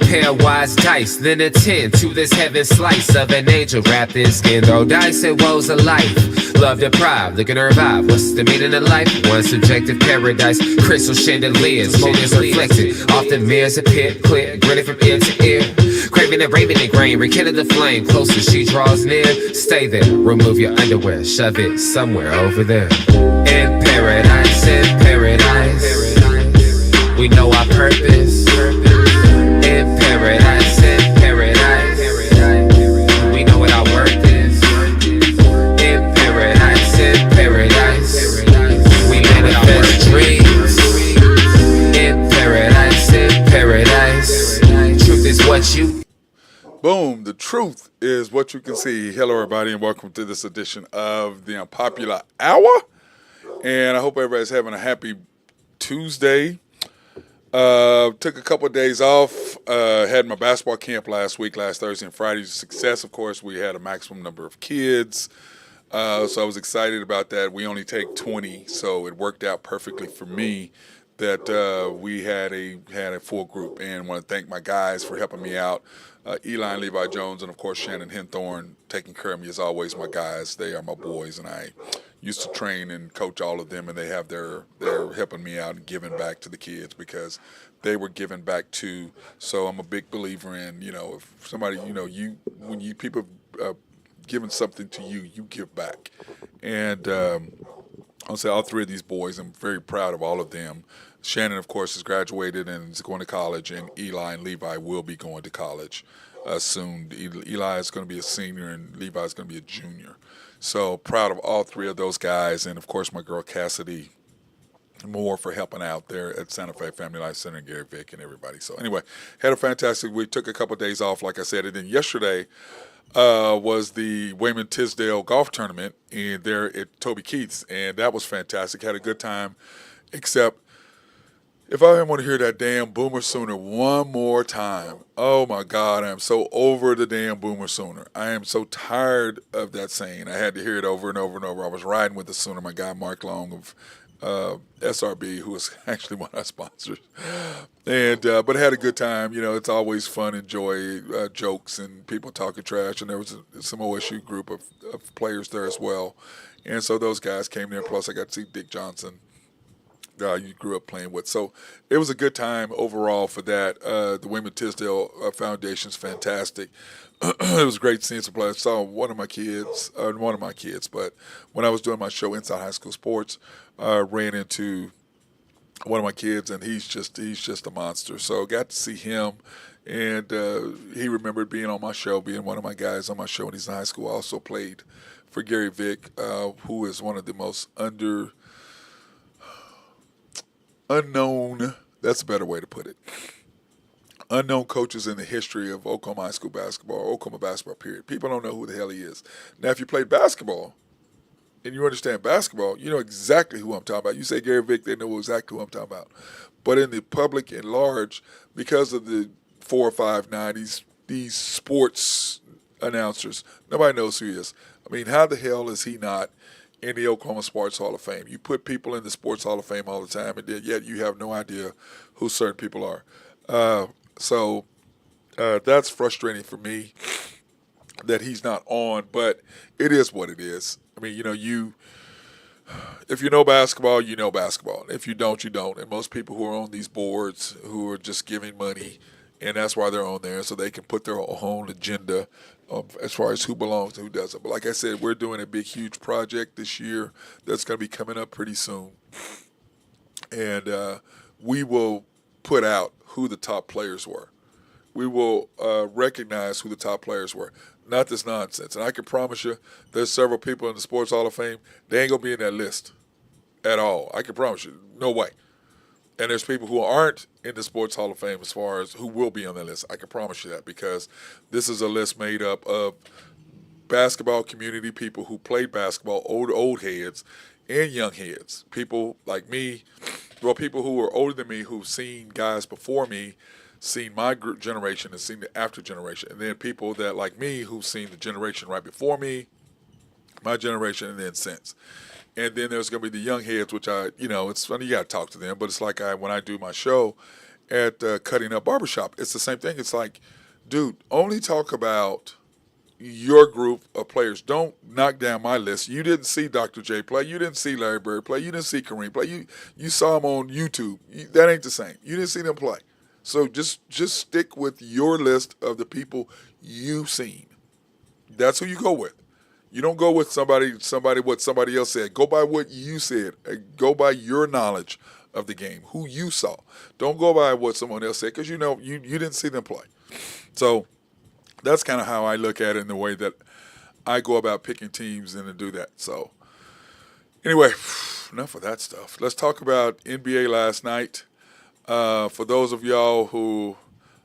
pairwise dice, then attend to this heaven slice of an angel wrapped in skin. Throw dice and woes of life. Love deprived, looking to revive. What's the meaning of life? One subjective paradise. Crystal chandeliers, motives reflected. Often mirrors appear clear, grinning from ear to ear. Craving and raving and grain, rekindle the flame. Closer she draws near. Stay there, remove your underwear, shove it somewhere over there. In paradise, we know our purpose. In paradise, we know what our worth is. In paradise, we manifest dreams. In paradise, truth is what you. Boom, the truth is what you can see. Hello, everybody, and welcome to this edition of the Unpopular Hour. And I hope everybody's having a happy Tuesday. Took a couple of days off. Had my basketball camp last Thursday and Friday. Success, of course, we had a maximum number of kids. So I was excited about that. We only take 20, so it worked out perfectly for me that we had a full group. And I want to thank my guys for helping me out. Eli and Levi Jones, and of course Shannon Henthorn taking care of me as always. My guys, they are my boys, and I used to train and coach all of them, and they're helping me out and giving back to the kids because they were giving back too. So I'm a big believer in, if somebody, when people giving something to you, you give back. And I'll say all three of these boys, I'm very proud of all of them. Shannon, of course, has graduated and is going to college, and Eli and Levi will be going to college soon. Eli is going to be a senior, and Levi is going to be a junior. So proud of all three of those guys, and of course my girl Cassidy Moore for helping out there at Santa Fe Family Life Center, and Gary Vick and everybody. So anyway, had a fantastic week. Took a couple of days off, like I said, and then yesterday was the Wayman Tisdale golf tournament and there at Toby Keith's, and that was fantastic. Had a good time, except if I ever want to hear that damn Boomer Sooner one more time, oh my God, I am so over the damn Boomer Sooner. I am so tired of that saying. I had to hear it over and over and over. I was riding with the Sooner, my guy Mark Long of SRB, who is actually one of our sponsors. And but I had a good time. It's always fun and joy, jokes and people talking trash. And there was some OSU group of players there as well. And so those guys came there. Plus I got to see Dick Johnson. You grew up playing with. So it was a good time overall for that. The Wayman Tisdale Foundation's fantastic. It was great seeing some players. I saw one of my kids, but when I was doing my show Inside High School Sports, I ran into one of my kids, and he's just a monster. So got to see him, and he remembered being on my show, being one of my guys on my show when he's in high school. I also played for Gary Vick, who is one of the most unknown, that's a better way to put it, unknown coaches in the history of Oklahoma high school basketball, or Oklahoma basketball, period. People don't know who the hell he is. Now, if you play basketball and you understand basketball, you know exactly who I'm talking about. You say Gary Vick, they know exactly who I'm talking about. But in the public at large, because of the 4 or 5 9, these sports announcers, nobody knows who he is. I mean, how the hell is he not in the Oklahoma Sports Hall of Fame? You put people in the Sports Hall of Fame all the time, and yet you have no idea who certain people are. So that's frustrating for me that he's not on, but it is what it is. I mean, if you know basketball, you know basketball. If you don't, you don't. And most people who are on these boards who are just giving money, and that's why they're on there, so they can put their own agenda as far as who belongs and who doesn't. But like I said, we're doing a big, huge project this year that's going to be coming up pretty soon. And we will put out who the top players were. We will recognize who the top players were. Not this nonsense. And I can promise you there's several people in the Sports Hall of Fame, they ain't going to be in that list at all. I can promise you. No way. And there's people who aren't in the Sports Hall of Fame as far as who will be on that list. I can promise you that, because this is a list made up of basketball community people who played basketball, old heads and young heads. People like me, well, people who are older than me who've seen guys before me, seen my generation and seen the after generation. And then people that like me who've seen the generation right before me, my generation, and then since. And then there's going to be the young heads, which it's funny, you got to talk to them. But it's like when I do my show, at Cutting Up Barbershop. It's the same thing. It's like, dude, only talk about your group of players. Don't knock down my list. You didn't see Dr. J play. You didn't see Larry Bird play. You didn't see Kareem play. You saw him on YouTube. That ain't the same. You didn't see them play. So just stick with your list of the people you've seen. That's who you go with. You don't go with somebody what somebody else said. Go by what you said. Go by your knowledge of the game, who you saw. Don't go by what someone else said because you didn't see them play. So that's kind of how I look at it in the way that I go about picking teams and to do that. So anyway, enough of that stuff. Let's talk about NBA last night. For those of y'all who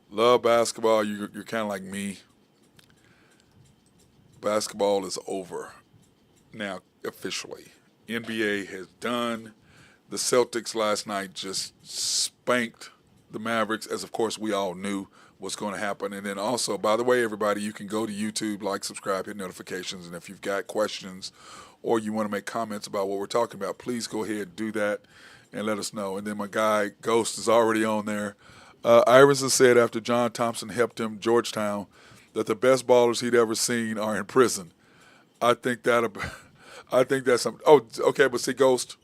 love basketball, you're kind of like me. Basketball is over now officially. NBA has done. The Celtics last night just spanked the Mavericks, as of course we all knew was going to happen. And then also, by the way, everybody, you can go to YouTube, like, subscribe, hit notifications, and if you've got questions or you want to make comments about what we're talking about, please go ahead and do that and let us know. And then my guy Ghost is already on there. Iverson said after John Thompson helped him Georgetown that the best ballers he'd ever seen are in prison. I think that's something. Oh, okay, but see, Ghost,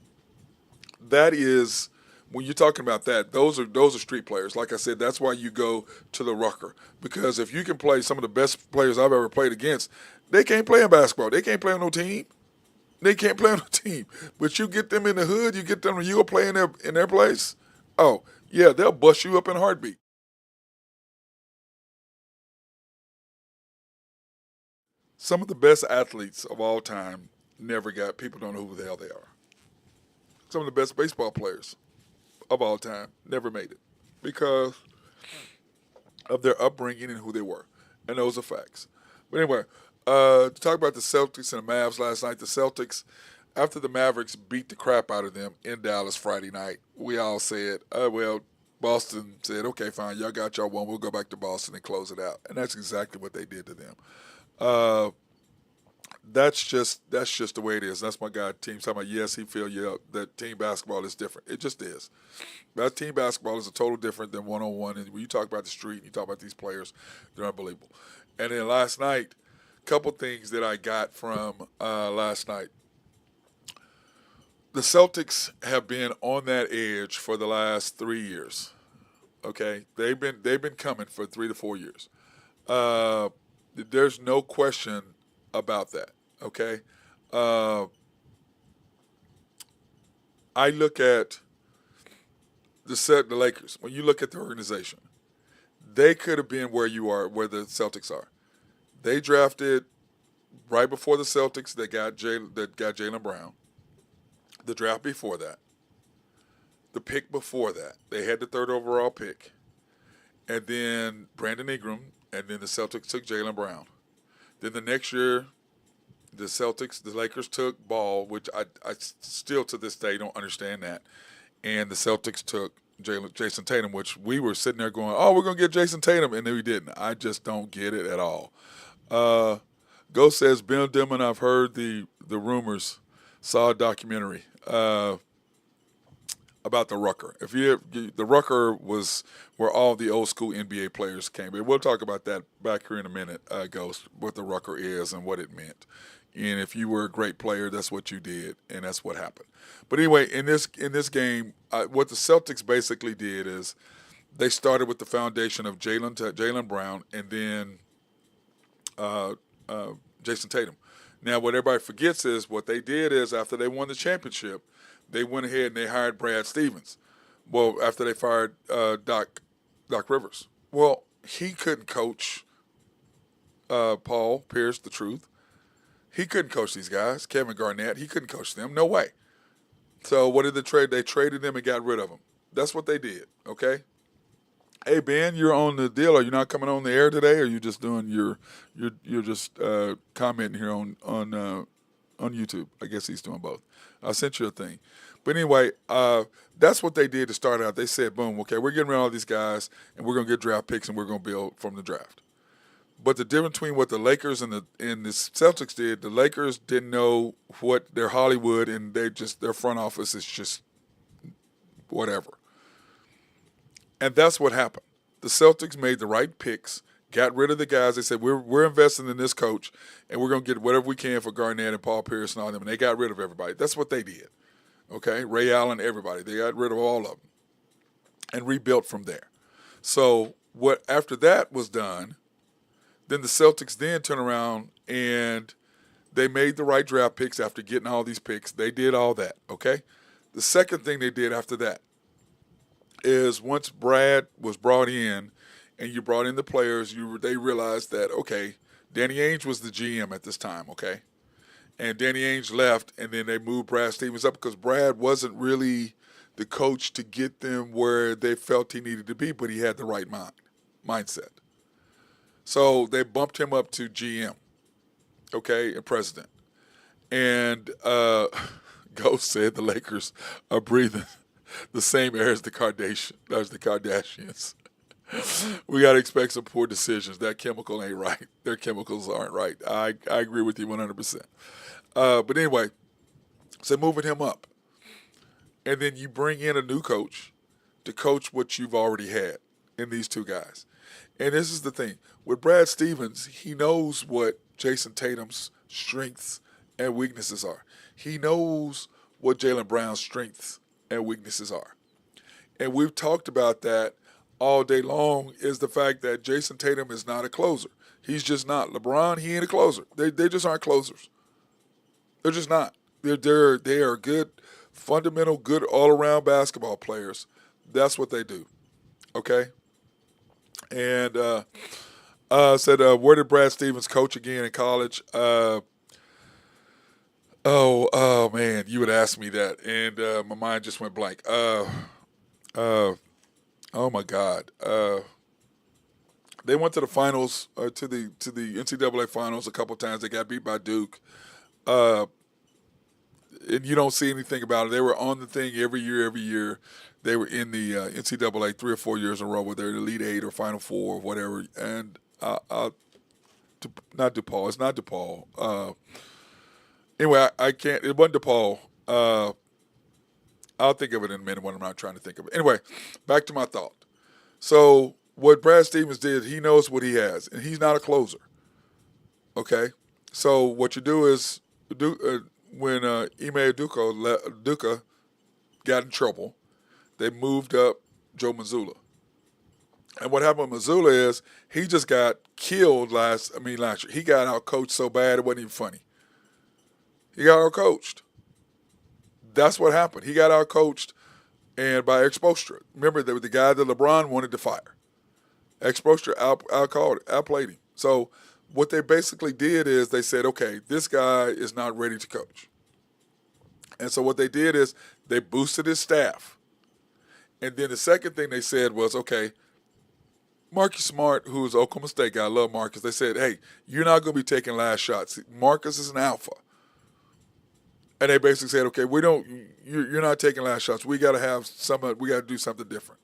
that is when you're talking about that. Those are street players. Like I said, that's why you go to the Rucker, because if you can play some of the best players I've ever played against, they can't play in basketball. They can't play on no team. They can't play on no team. But you get them in the hood, you get them, you go play in their place. Oh yeah, they'll bust you up in a heartbeat. Some of the best athletes of all time never got, people don't know who the hell they are. Some of the best baseball players of all time never made it because of their upbringing and who they were. And those are facts. But anyway, to talk about the Celtics and the Mavs last night, the Celtics, after the Mavericks beat the crap out of them in Dallas Friday night, we all said, well, Boston said, okay, fine, y'all got y'all one. We'll go back to Boston and close it out. And that's exactly what they did to them. That's just the way it is. That's my guy, team talking about, yes, he feel you up, that team basketball is different. It just is. That team basketball is a total different than one-on-one. And when you talk about the street and you talk about these players, they're unbelievable. And then last night, a couple things that I got from last night. The Celtics have been on that edge for the last 3 years. Okay, they've been coming for 3 to 4 years. There's no question about that. Okay, I look at the Lakers. When you look at the organization, they could have been where the Celtics are. They drafted right before the Celtics. They got Jaylen Brown. The draft before that, the pick before that, they had the 3rd overall pick, and then Brandon Ingram, and then the Celtics took Jaylen Brown. Then the next year, the Lakers took Ball, which I still to this day don't understand that, and the Celtics took Jason Tatum, which we were sitting there going, oh, we're going to get Jason Tatum, and then we didn't. I just don't get it at all. Ghost says, Bill Dimon, I've heard the rumors, saw a documentary about the Rucker. The Rucker was where all the old school NBA players came. But we'll talk about that back here in a minute, Ghost, what the Rucker is and what it meant. And if you were a great player, that's what you did, and that's what happened. But anyway, in this game, what the Celtics basically did is they started with the foundation of Jaylen Brown and then Jason Tatum. Now, what everybody forgets is what they did is after they won the championship, they went ahead and they hired Brad Stevens. Well, after they fired Doc Rivers. Well, he couldn't coach Paul Pierce, the truth. He couldn't coach these guys. Kevin Garnett, he couldn't coach them. No way. So what did they trade? They traded them and got rid of them. That's what they did, okay? Hey, Ben, you're on the deal. Are you not coming on the air today, or are you just doing you're just commenting here on YouTube? I guess he's doing both. I sent you a thing. But anyway, that's what they did to start out. They said, boom, okay, we're getting rid of all these guys, and we're going to get draft picks, and we're going to build from the draft. But the difference between what the Lakers and the Celtics did, the Lakers didn't know what their Hollywood, and their front office is just whatever. And that's what happened. The Celtics made the right picks, got rid of the guys. They said, we're investing in this coach, and we're going to get whatever we can for Garnett and Paul Pierce and all them. And they got rid of everybody. That's what they did. Okay? Ray Allen, everybody. They got rid of all of them and rebuilt from there. So what after that was done, then the Celtics then turn around and they made the right draft picks after getting all these picks. They did all that, okay? The second thing they did after that is once Brad was brought in and you brought in the players, they realized that, okay, Danny Ainge was the GM at this time, okay? And Danny Ainge left, and then they moved Brad Stevens up because Brad wasn't really the coach to get them where they felt he needed to be, but he had the right mindset. So they bumped him up to GM, okay, and president. And Ghost said the Lakers are breathing the same air as the Kardashians. We got to expect some poor decisions. That chemical ain't right. Their chemicals aren't right. I agree with you 100%. But anyway, so moving him up. And then you bring in a new coach to coach what you've already had in these two guys. And this is the thing. With Brad Stevens, he knows what Jason Tatum's strengths and weaknesses are. He knows what Jaylen Brown's strengths and weaknesses are. And we've talked about that all day long, is the fact that Jason Tatum is not a closer. He's just not. LeBron, he ain't a closer. They just aren't closers. They're just not. They are good, fundamental, good all-around basketball players. That's what they do. Okay? And said, where did Brad Stevens coach again in college? Oh man, you would ask me that, and my mind just went blank. Oh my God. They went to the finals, to the NCAA finals a couple times. They got beat by Duke. And you don't see anything about it. They were on the thing every year. They were in the NCAA 3 or 4 years in a row, where they're in the Elite Eight or Final Four or whatever. And not DePaul. It's not DePaul. Anyway, I can't. It wasn't DePaul. I'll think of it in a minute when I'm not trying to think of it. Anyway, back to my thought. So what Brad Stevens did, he knows what he has, and he's not a closer. Okay? So what you do is, when Ime Udoka got in trouble, they moved up Joe Mazzulla. And what happened with Mazzulla is he just got killed last year. He got out-coached so bad it wasn't even funny. He got out-coached. That's what happened. He got out-coached and by Expostra. Remember, there was the guy that LeBron wanted to fire. Expostra outplayed him. So what they basically did is they said, okay, this guy is not ready to coach. And so what they did is they boosted his staff. And then the second thing they said was, okay, Marcus Smart, who's an Oklahoma State guy, I love Marcus, they said, hey, you're not going to be taking last shots. Marcus is an alpha. And they basically said, okay, you're not taking last shots. We got to do something different.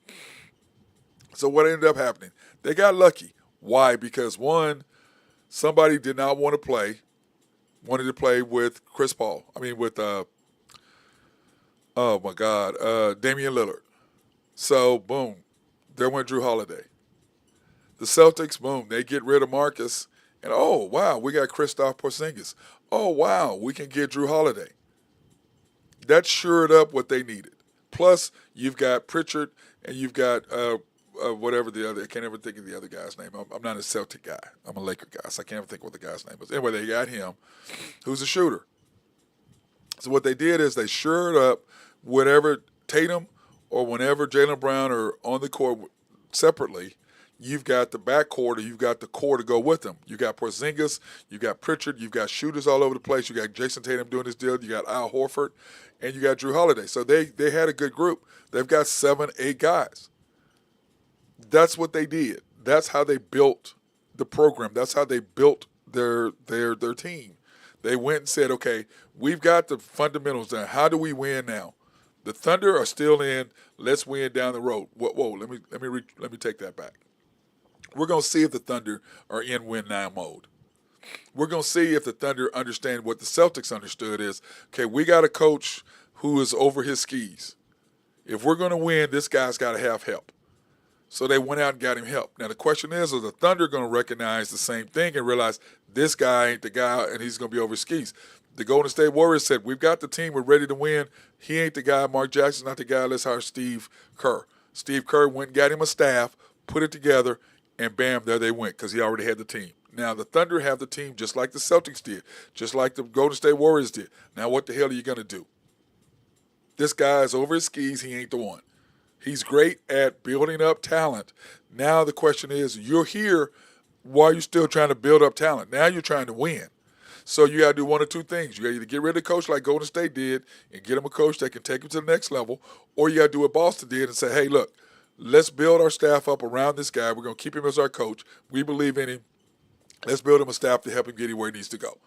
So what ended up happening? They got lucky. Why? Because one, somebody did not wanted to play with Chris Paul. With Damian Lillard. So, boom, there went Drew Holiday. The Celtics, boom, they get rid of Marcus, and oh, wow, we got Kristaps Porzingis. Oh, wow, we can get Drew Holiday. That shored up what they needed. Plus, you've got Pritchard, and you've got whatever the other, I can't ever think of the other guy's name. I'm not a Celtic guy. I'm a Laker guy, so I can't ever think what the guy's name was. Anyway, they got him, who's a shooter. So what they did is they shored up whatever Tatum or whenever Jaylen Brown are on the court separately, you've got the backcourt or you've got the core to go with them. You got Porzingis, you got Pritchard, you've got shooters all over the place. You got Jason Tatum doing his deal. You got Al Horford, and you got Drew Holiday. So they had a good group. They've got 7, 8 guys. That's what they did. That's how they built the program. That's how they built their team. They went and said, okay, we've got the fundamentals down. How do we win now? The Thunder are still in. Let's win down the road. Whoa, let me take that back. We're going to see if the Thunder are in win now mode. We're going to see if the Thunder understand what the Celtics understood is, okay, we got a coach who is over his skis. If we're going to win, this guy's got to have help. So they went out and got him help. Now the question is the Thunder going to recognize the same thing and realize this guy ain't the guy and he's going to be over his skis? The Golden State Warriors said, we've got the team, we're ready to win. He ain't the guy. Mark Jackson's not the guy. Let's hire Steve Kerr. Steve Kerr went and got him a staff, put it together, and bam, there they went because he already had the team. Now the Thunder have the team just like the Celtics did, just like the Golden State Warriors did. Now what the hell are you going to do? This guy is over his skis. He ain't the one. He's great at building up talent. Now the question is, you're here while you're still trying to build up talent. Now you're trying to win. So you got to do one of two things. You got to either get rid of the coach like Golden State did and get him a coach that can take him to the next level, or you got to do what Boston did and say, hey, look, let's build our staff up around this guy. We're going to keep him as our coach. We believe in him. Let's build him a staff to help him get him where he needs to go.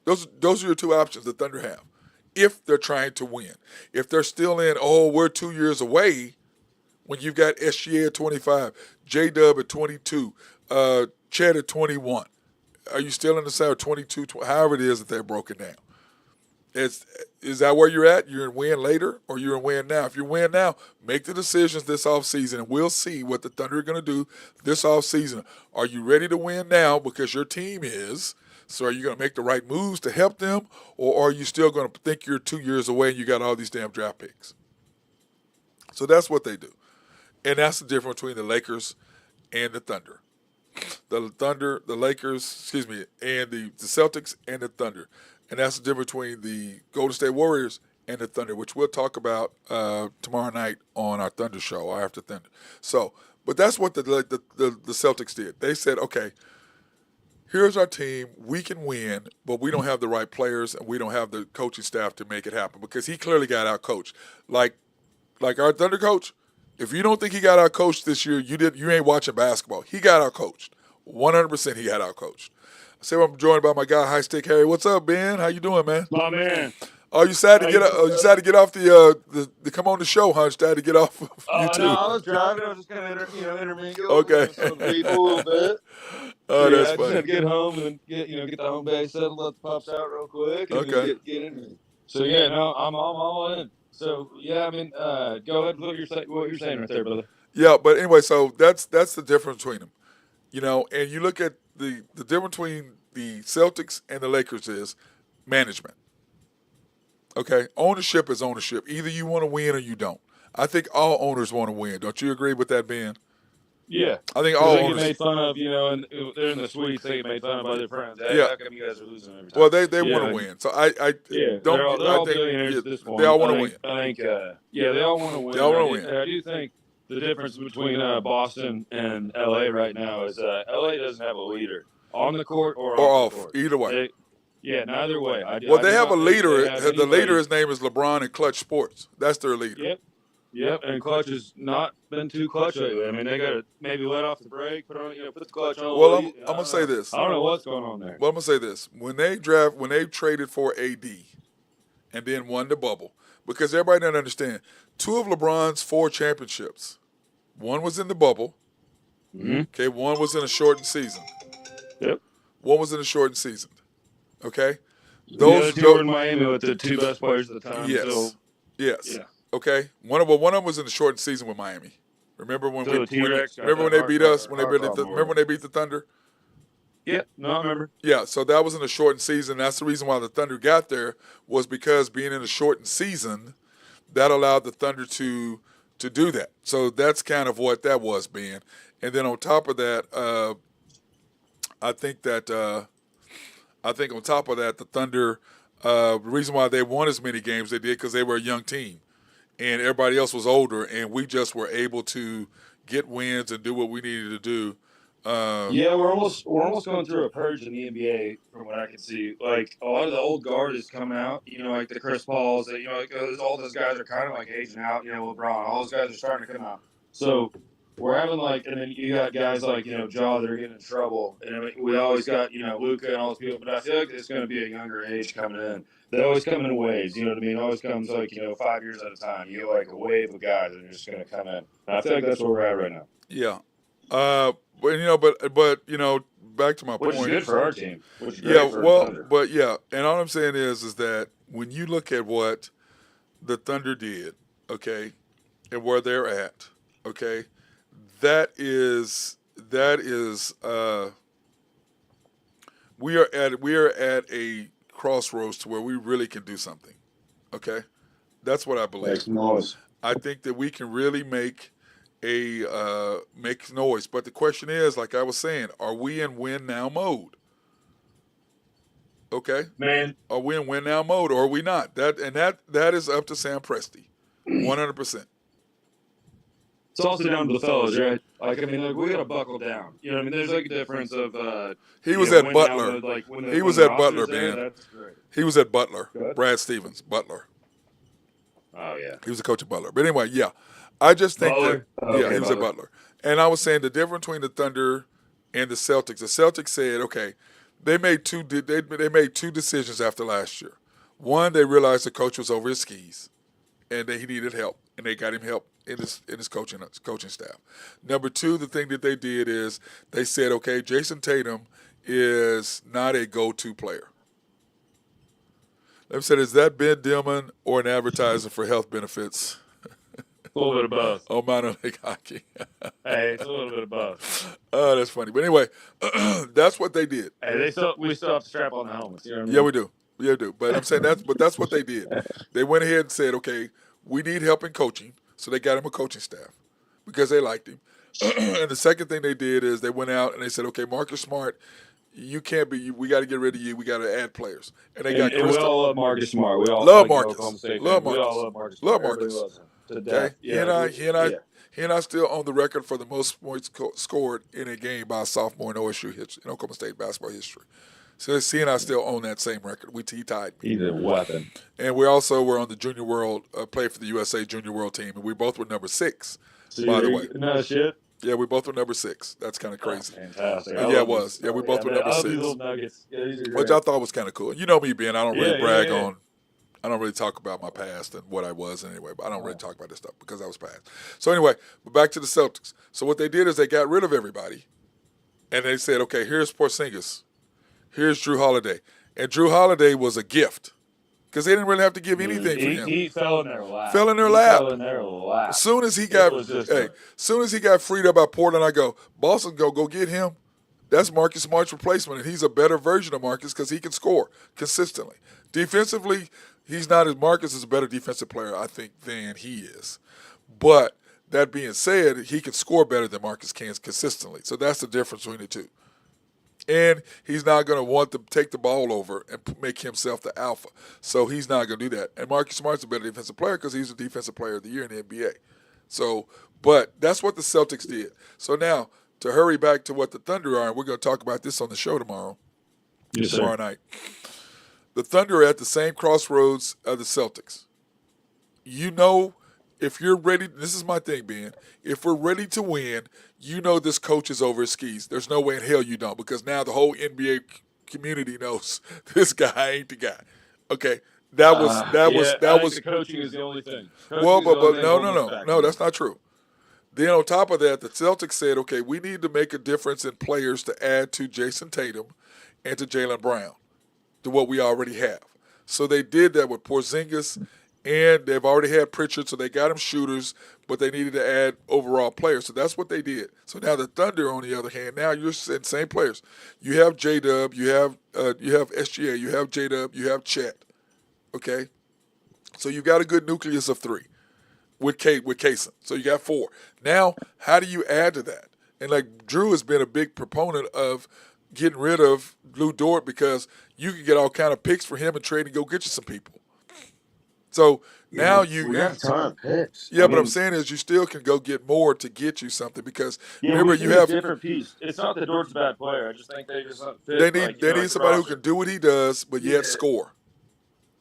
Those are your two options the Thunder have if they're trying to win. If they're still in, we're 2 years away, when you've got SGA at 25, J-Dub at 22, Chet at 21. Are you still in the same 22, however it is that they're broken down? Is that where you're at? You're in win later or you're in win now? If you win now, make the decisions this offseason, and we'll see what the Thunder are going to do this offseason. Are you ready to win now because your team is? So are you going to make the right moves to help them, or are you still going to think you're 2 years away and you got all these damn draft picks? So that's what they do. And that's the difference between the Lakers and the Thunder. The Lakers, and the Celtics and the Thunder. And that's the difference between the Golden State Warriors and the Thunder, which we'll talk about tomorrow night on our Thunder show, or after Thunder. So, but that's what the Celtics did. They said, okay, here's our team. We can win, but we don't have the right players and we don't have the coaching staff to make it happen, because he clearly got out-coached. Like our Thunder coach, if you don't think he got out-coached this year, you ain't watching basketball. He got out-coached. 100% he got out-coached. So I'm joined by my guy, High Stick Harry. What's up, Ben? How you doing, man? My man. Oh, you sad to get off the come on the show, huh? You sad to get off of YouTube? No, I was driving. I was just kind of intermingle Okay. with some people a little bit. Oh, yeah, that's I just funny. had to get home and get the home base settled, let the pups out real quick, and Okay. then get in here. So yeah, no, I'm all in. So yeah, I mean, go ahead and what you're saying right there, brother. Yeah, but anyway, so that's the difference between them. And you look at the difference between the Celtics and the Lakers is management. Okay, ownership is ownership. Either you want to win or you don't. I think all owners want to win. Don't you agree with that, Ben? Yeah, I think all they owners. get made fun of, and they're in the suites. They get made fun of by their friends. Hey, Yeah. how come you guys are losing every time? Well, they want to win. So I don't. they're all I think billionaires at this point. they all want to win. I think, they all want to win. They all want to win. I do think the difference between Boston and LA right now is LA doesn't have a leader on the court or off the court. Either way. Neither way. They have a leader. The leader, his name is LeBron in Clutch Sports. That's their leader. Yep, and Clutch has not been too clutch lately. I mean, they got to maybe let off the brake, put the clutch on. Well, I'm gonna say this. I don't know what's going on there. Well, I'm gonna say this. When they traded for AD, and then won the bubble, because everybody doesn't understand. 2 of LeBron's 4 championships, one was in the bubble. Mm-hmm. Okay, one was in a shortened season. Yep. One was in a shortened season. Okay. The other 2 were in Miami with the 2 best players at the time. Yes. So, yes. Yeah. Okay. One of them was in the shortened season with Miami. Remember when So when they beat us? Remember when they beat the Thunder? Yeah, no, I remember. Yeah, so that was in a shortened season. That's the reason why the Thunder got there, was because being in a shortened season, that allowed the Thunder to do that. So that's kind of what that was, Ben. And then on top of that, I think on top of that, the Thunder, the reason why they won as many games they did, because they were a young team, and everybody else was older, and we just were able to get wins and do what we needed to do. We're almost going through a purge in the NBA from what I can see. Like a lot of the old guard is coming out. Like the Chris Pauls. All those guys are kind of like aging out. LeBron. All those guys are starting to come out. So we're having and then you got guys like Jaw that are getting in trouble. And I mean, we always got Luka and all those people. But I feel like it's going to be a younger age coming in. They always come in waves. You know what I mean? It always comes 5 years at a time. You get a wave of guys that are just going to come in. And I feel like that's where we're at right now. Yeah. But back to my point. Which is good for our team. And all I'm saying is that when you look at what the Thunder did, okay, and where they're at, okay, that is we are at a crossroads to where we really can do something. Okay, that's what I Make believe. some noise. I think that we can really make noise. But the question is, like I was saying, are we in win now mode? Okay, Man, are we in win now mode or are we not? That is up to Sam Presti, 100%. it's also down to the fellas, right? Like, I mean, like, we got to buckle down. You know what I mean? There's like a difference of, He was at win now Butler. mode. Like, He when was the at Butler, roster's there, man. that's great. He was at Butler. Good. Brad Stevens, Butler. Oh, yeah. He was the coach at Butler. But anyway, yeah, I just think Butler? that Okay, he was at Butler. And I was saying the difference between the Thunder and the Celtics. The Celtics said, okay, they made two decisions after last year. One, they realized the coach was over his skis, and that he needed help, and they got him help in his coaching staff. Number two, the thing that they did is they said, okay, Jason Tatum is not a go-to player. They said, is that Ben Dillman or an advertiser for health benefits? A little bit of both. Oh, minor league hockey. Hey, it's a little bit of both. Oh, that's funny. But anyway, that's what they did. Hey, we still have to strap on the helmets. You know what I mean? Yeah, we do. Yeah, we do. But I'm saying that's what they did. They went ahead and said, okay, we need help in coaching, so they got him a coaching staff because they liked him. And the second thing they did is they went out and they said, okay, Marcus Smart, you can't be. We got to get rid of you. We got to add players. And they got And we all love Marcus Smart. We all love like Marcus. Oklahoma State Love fans. We Marcus. all love Marcus. Love Smart. Marcus. Everybody loves him to death. Okay, Yeah, he and I still own the record for the most points scored in a game by a sophomore in OSU in Oklahoma State basketball history. So he and I still own that same record. He tied me. He's a weapon. And we also were on the Junior World, played for the USA Junior World team, and we both were number 6. So by the way, no shit. Yeah, we both were number 6. That's kind of crazy. Fantastic. Yeah, it was. Yeah, we both were number 6. These little nuggets. Yeah, these are Which great. I thought was kind of cool. You know me, Ben. I don't really Yeah, brag yeah. on. I don't really talk about my past and what I was anyway, but I don't really talk about this stuff because I was past. So anyway, but back to the Celtics. So what they did is they got rid of everybody, and they said, okay, here's Porzingis, here's Drew Holiday, and Drew Holiday was a gift because they didn't really have to give anything for him. He fell in their lap. Fell in their lap. Fell in their lap. As soon as he got freed up by Portland, I go, Boston, go get him. That's Marcus Smart's replacement, and he's a better version of Marcus because he can score consistently. Defensively, Marcus is a better defensive player, I think, than he is. But that being said, he can score better than Marcus can consistently. So that's the difference between the two. And he's not going to want to take the ball over and make himself the alpha. So he's not going to do that. And Marcus Smart's a better defensive player because he's a defensive player of the year in the NBA. So, but that's what the Celtics did. So now, to hurry back to what the Thunder are, and we're going to talk about this on the show tomorrow. Yes, tomorrow night. The Thunder are at the same crossroads of the Celtics. You know, if you're ready, this is my thing, Ben. If we're ready to win, you know this coach is over his skis. There's no way in hell you don't, because now the whole NBA community knows this guy ain't the guy. Okay, that was the coaching is the only thing. Well, but no, that's not true. Then on top of that, the Celtics said, okay, we need to make a difference in players to add to Jason Tatum and to Jaylen Brown, to what we already have. So they did that with Porzingis, and they've already had Pritchard, so they got him shooters, but they needed to add overall players. So that's what they did. So now the Thunder, on the other hand, now you're saying same players. You have J-Dub, you have SGA, you have J-Dub, you have Chet. Okay? So you've got a good nucleus of 3 with Kaysen. So you got 4. Now, how do you add to that? And like Drew has been a big proponent of getting rid of Lou Dort because you can get all kind of picks for him and trade and go get you some people. So now we have a ton of picks. Yeah, but I'm saying is you still can go get more to get you something because remember you have different piece. It's not that Dort's a bad player. I just think they just they need somebody who can do what he does but yet score.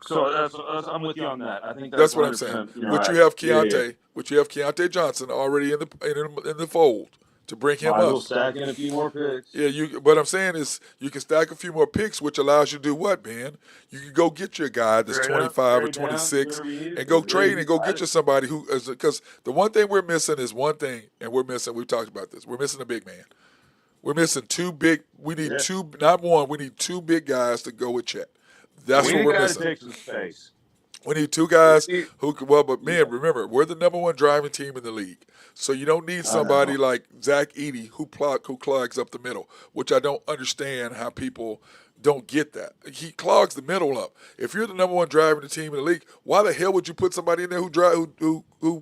So I'm with you on that. I think that's what I'm saying. Which you have Keontae Johnson already in the fold to bring him up. Stacking a few more picks. Yeah, what I'm saying is you can stack a few more picks, which allows you to do what, Ben? You can go get your guy that's 25 or 26 and go trade and go get you somebody who is, because the one thing we're missing is one thing, and we've talked about this. We're missing a big man. We're missing we need 2, not one, we need 2 big guys to go with Chet. That's what we're missing. Take some space. We need two guys We- who can, well, but yeah, man, remember, we're the number one driving team in the league. So you don't need I somebody know. like Zach Edey who clogs up the middle, which I don't understand how people don't get that. He clogs the middle up. If you're the number one driving the team in the league, why the hell would you put somebody in there who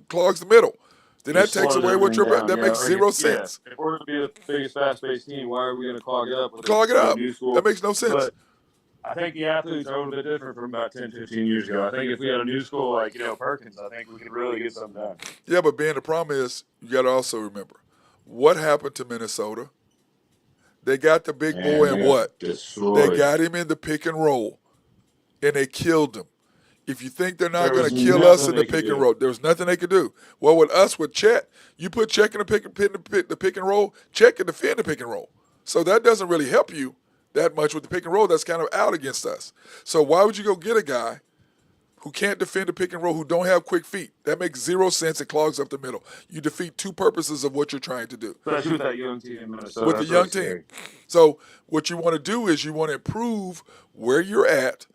clogs the middle? Then that Just takes slows away what everything your down. that Yeah, makes like zero yeah. sense. If we're going to be the biggest fast-paced team, why are we going to clog it up with Clog it a up. new That school? makes no sense. But I think the athletes are a little bit different from about 10, 15 years ago. I think if we had a new school like, Perkins, I think we could really get something done. Yeah, but Ben, the problem is you got to also remember what happened to Minnesota. They got the big Man, boy they and got what? They destroyed. got him in the pick and roll, and they killed him. If you think they're not There going was to kill us nothing in the they could pick and do. roll, there's nothing they could do. Well, with us, with Chet, you put Chet in the pick and roll, Chet can defend the pick and roll. So that doesn't really help you that much with the pick and roll. That's kind of out against us. So why would you go get a guy who can't defend the pick and roll, who don't have quick feet? That makes zero sense. It clogs up the middle. You defeat two purposes of what you're trying to do Especially with that young team in Minnesota. with the That's young really team. scary. So what you want to do is you want to improve where you're at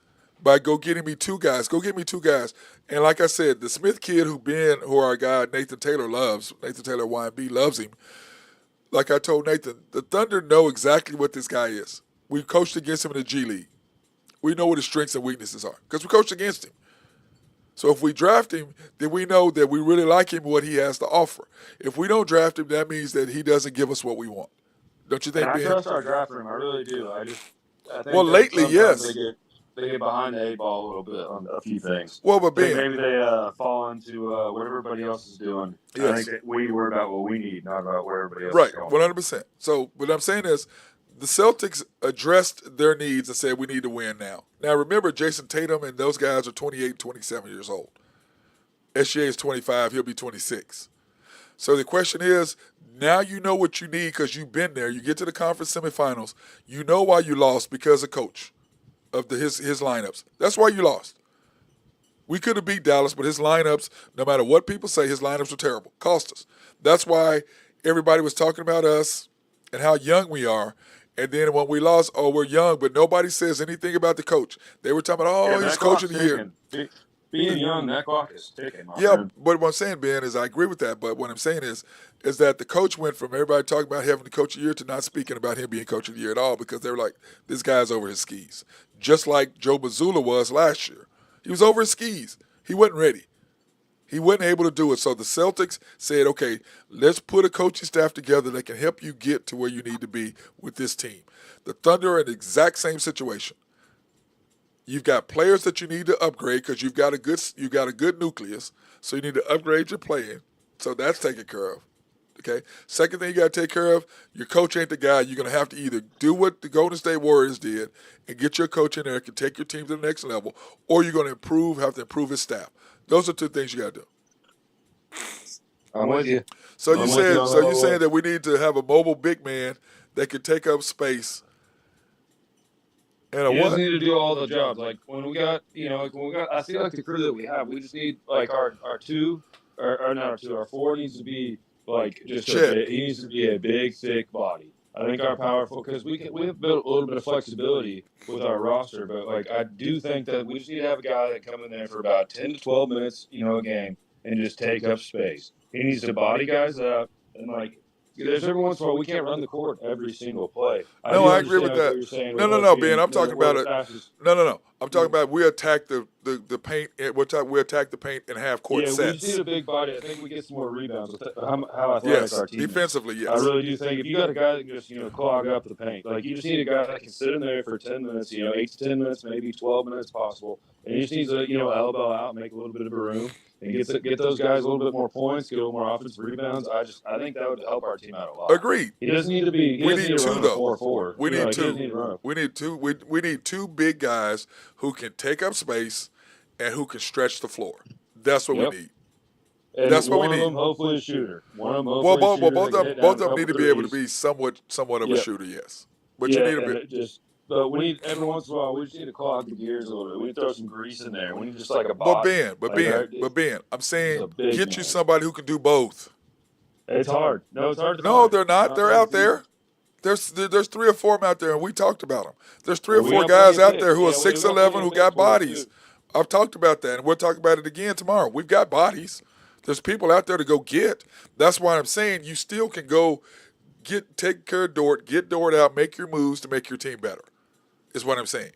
by go getting me two guys. Go get me two guys. And like I said, the Smith kid who our guy Nathan Taylor loves, Nathan Taylor YB loves him. Like I told Nathan, the Thunder know exactly what this guy is. We coached against him in the G League. We know what his strengths and weaknesses are because we coached against him. So if we draft him, then we know that we really like him and what he has to offer. If we don't draft him, that means that he doesn't give us what we want. Don't you And think, I Ben? trust our draft room. I really do. I Well, think that lately, sometimes yes. they get behind the eight ball a little bit on a few things. Well, but I think Ben, maybe they fall into what everybody else is doing. I yes. think that we worry about what we need, not about where everybody else Right, is going. 100%. So what I'm saying is the Celtics addressed their needs and said we need to win now. Now remember, Jason Tatum and those guys are 28 and 27 years old. SGA is 25, he'll be 26. So the question is, now you know what you need because you've been there. You get to the conference semifinals. You know why you lost because of coach of his lineups. That's why you lost. We could have beat Dallas, but his lineups, no matter what people say, his lineups were terrible. Cost us. That's why everybody was talking about us and how young we are. And then when we lost, oh, we're young, but nobody says anything about the coach. They were talking about, oh, Yeah, he's that coach of clock's the year. ticking. Being young, that clock is ticking, my Yeah, friend. but what I'm saying, Ben, is I agree with that. But what I'm saying is that the coach went from everybody talking about having the coach of the year to not speaking about him being coach of the year at all because they were like, this guy's over his skis. Just like Joe Mazzulla was last year. He was over his skis. He wasn't ready. He wasn't able to do it. So the Celtics said, okay, let's put a coaching staff together that can help you get to where you need to be with this team. The Thunder are in the exact same situation. You've got players that you need to upgrade because you've got a good nucleus. So you need to upgrade your playing. So that's taken care of. Okay. Second thing you got to take care of, your coach ain't the guy. You're going to have to either do what the Golden State Warriors did and get your coach in there that can take your team to the next level, or you're going to have to improve his staff. Those are two things you got to do. I'm with you. So I'm you with said you on so that you saying one. that we need to have a mobile big man that can take up space and a He doesn't what? need to do all the jobs. Like when we got, I see like the crew that we have. We just need like our two, or not our two. Our four needs to be like just Chet. he needs to be a big, thick body. I think our powerful because we have built a little bit of flexibility with our roster, but like I do think that we just need to have a guy that come in there for about 10 to 12 minutes, a game, and just take up space. He needs to body guys up and like. There's every once in a while we can't run the court every single play. I No, do I agree with understand what that. you're saying with No, us Ben. being I'm talking we're about the it. fastest. No. I'm talking about we attack the paint. We attack the paint in half court Yeah, we just sets. need a big body. I think we get some more rebounds with how athletic Yes, our team is. defensively, yes. I really do think if you got a guy that can just clog up the paint, like you just need a guy that can sit in there for 10 minutes, 8 to 10 minutes, maybe 12 minutes possible, and he just needs to elbow out, make a little bit of a room, and get those guys a little bit more points, get a little more offensive rebounds. I think that would help our team out a lot. Agreed. He doesn't need to be. He We doesn't need need to two run a though. 4-4. We need He doesn't two. need to run. We need two. We need two big guys who can take up space and who can stretch the floor. That's what Yep. we need. And That's what we one of need. them, hopefully, a shooter. One of them, Well, hopefully, a both shooter. both that of can hit them, down both a of them need couple to be able to threes. be somewhat of a Yep. shooter. Yes, but you Yeah, need to and be. it just. But we need every once in a while we just need to clog the gears a little bit. We need to throw some grease in there. We need just like a body. But Ben, I'm He's saying a big get man. you somebody who can do both. It's hard. No, it's hard to No, find. they're not. They're saying out it's easy. there. There's 3 or 4 of them out there, and we talked about them. There's 3 or We 4 got guys plenty of out there who are picks. Yeah, we got 6'11", plenty who of got picks for us, bodies. too. I've talked about that, and we'll talk about it again tomorrow. We've got bodies. There's people out there to go get. That's why I'm saying you still can go take care of Dort, get Dort out, make your moves to make your team better. Is what I'm saying.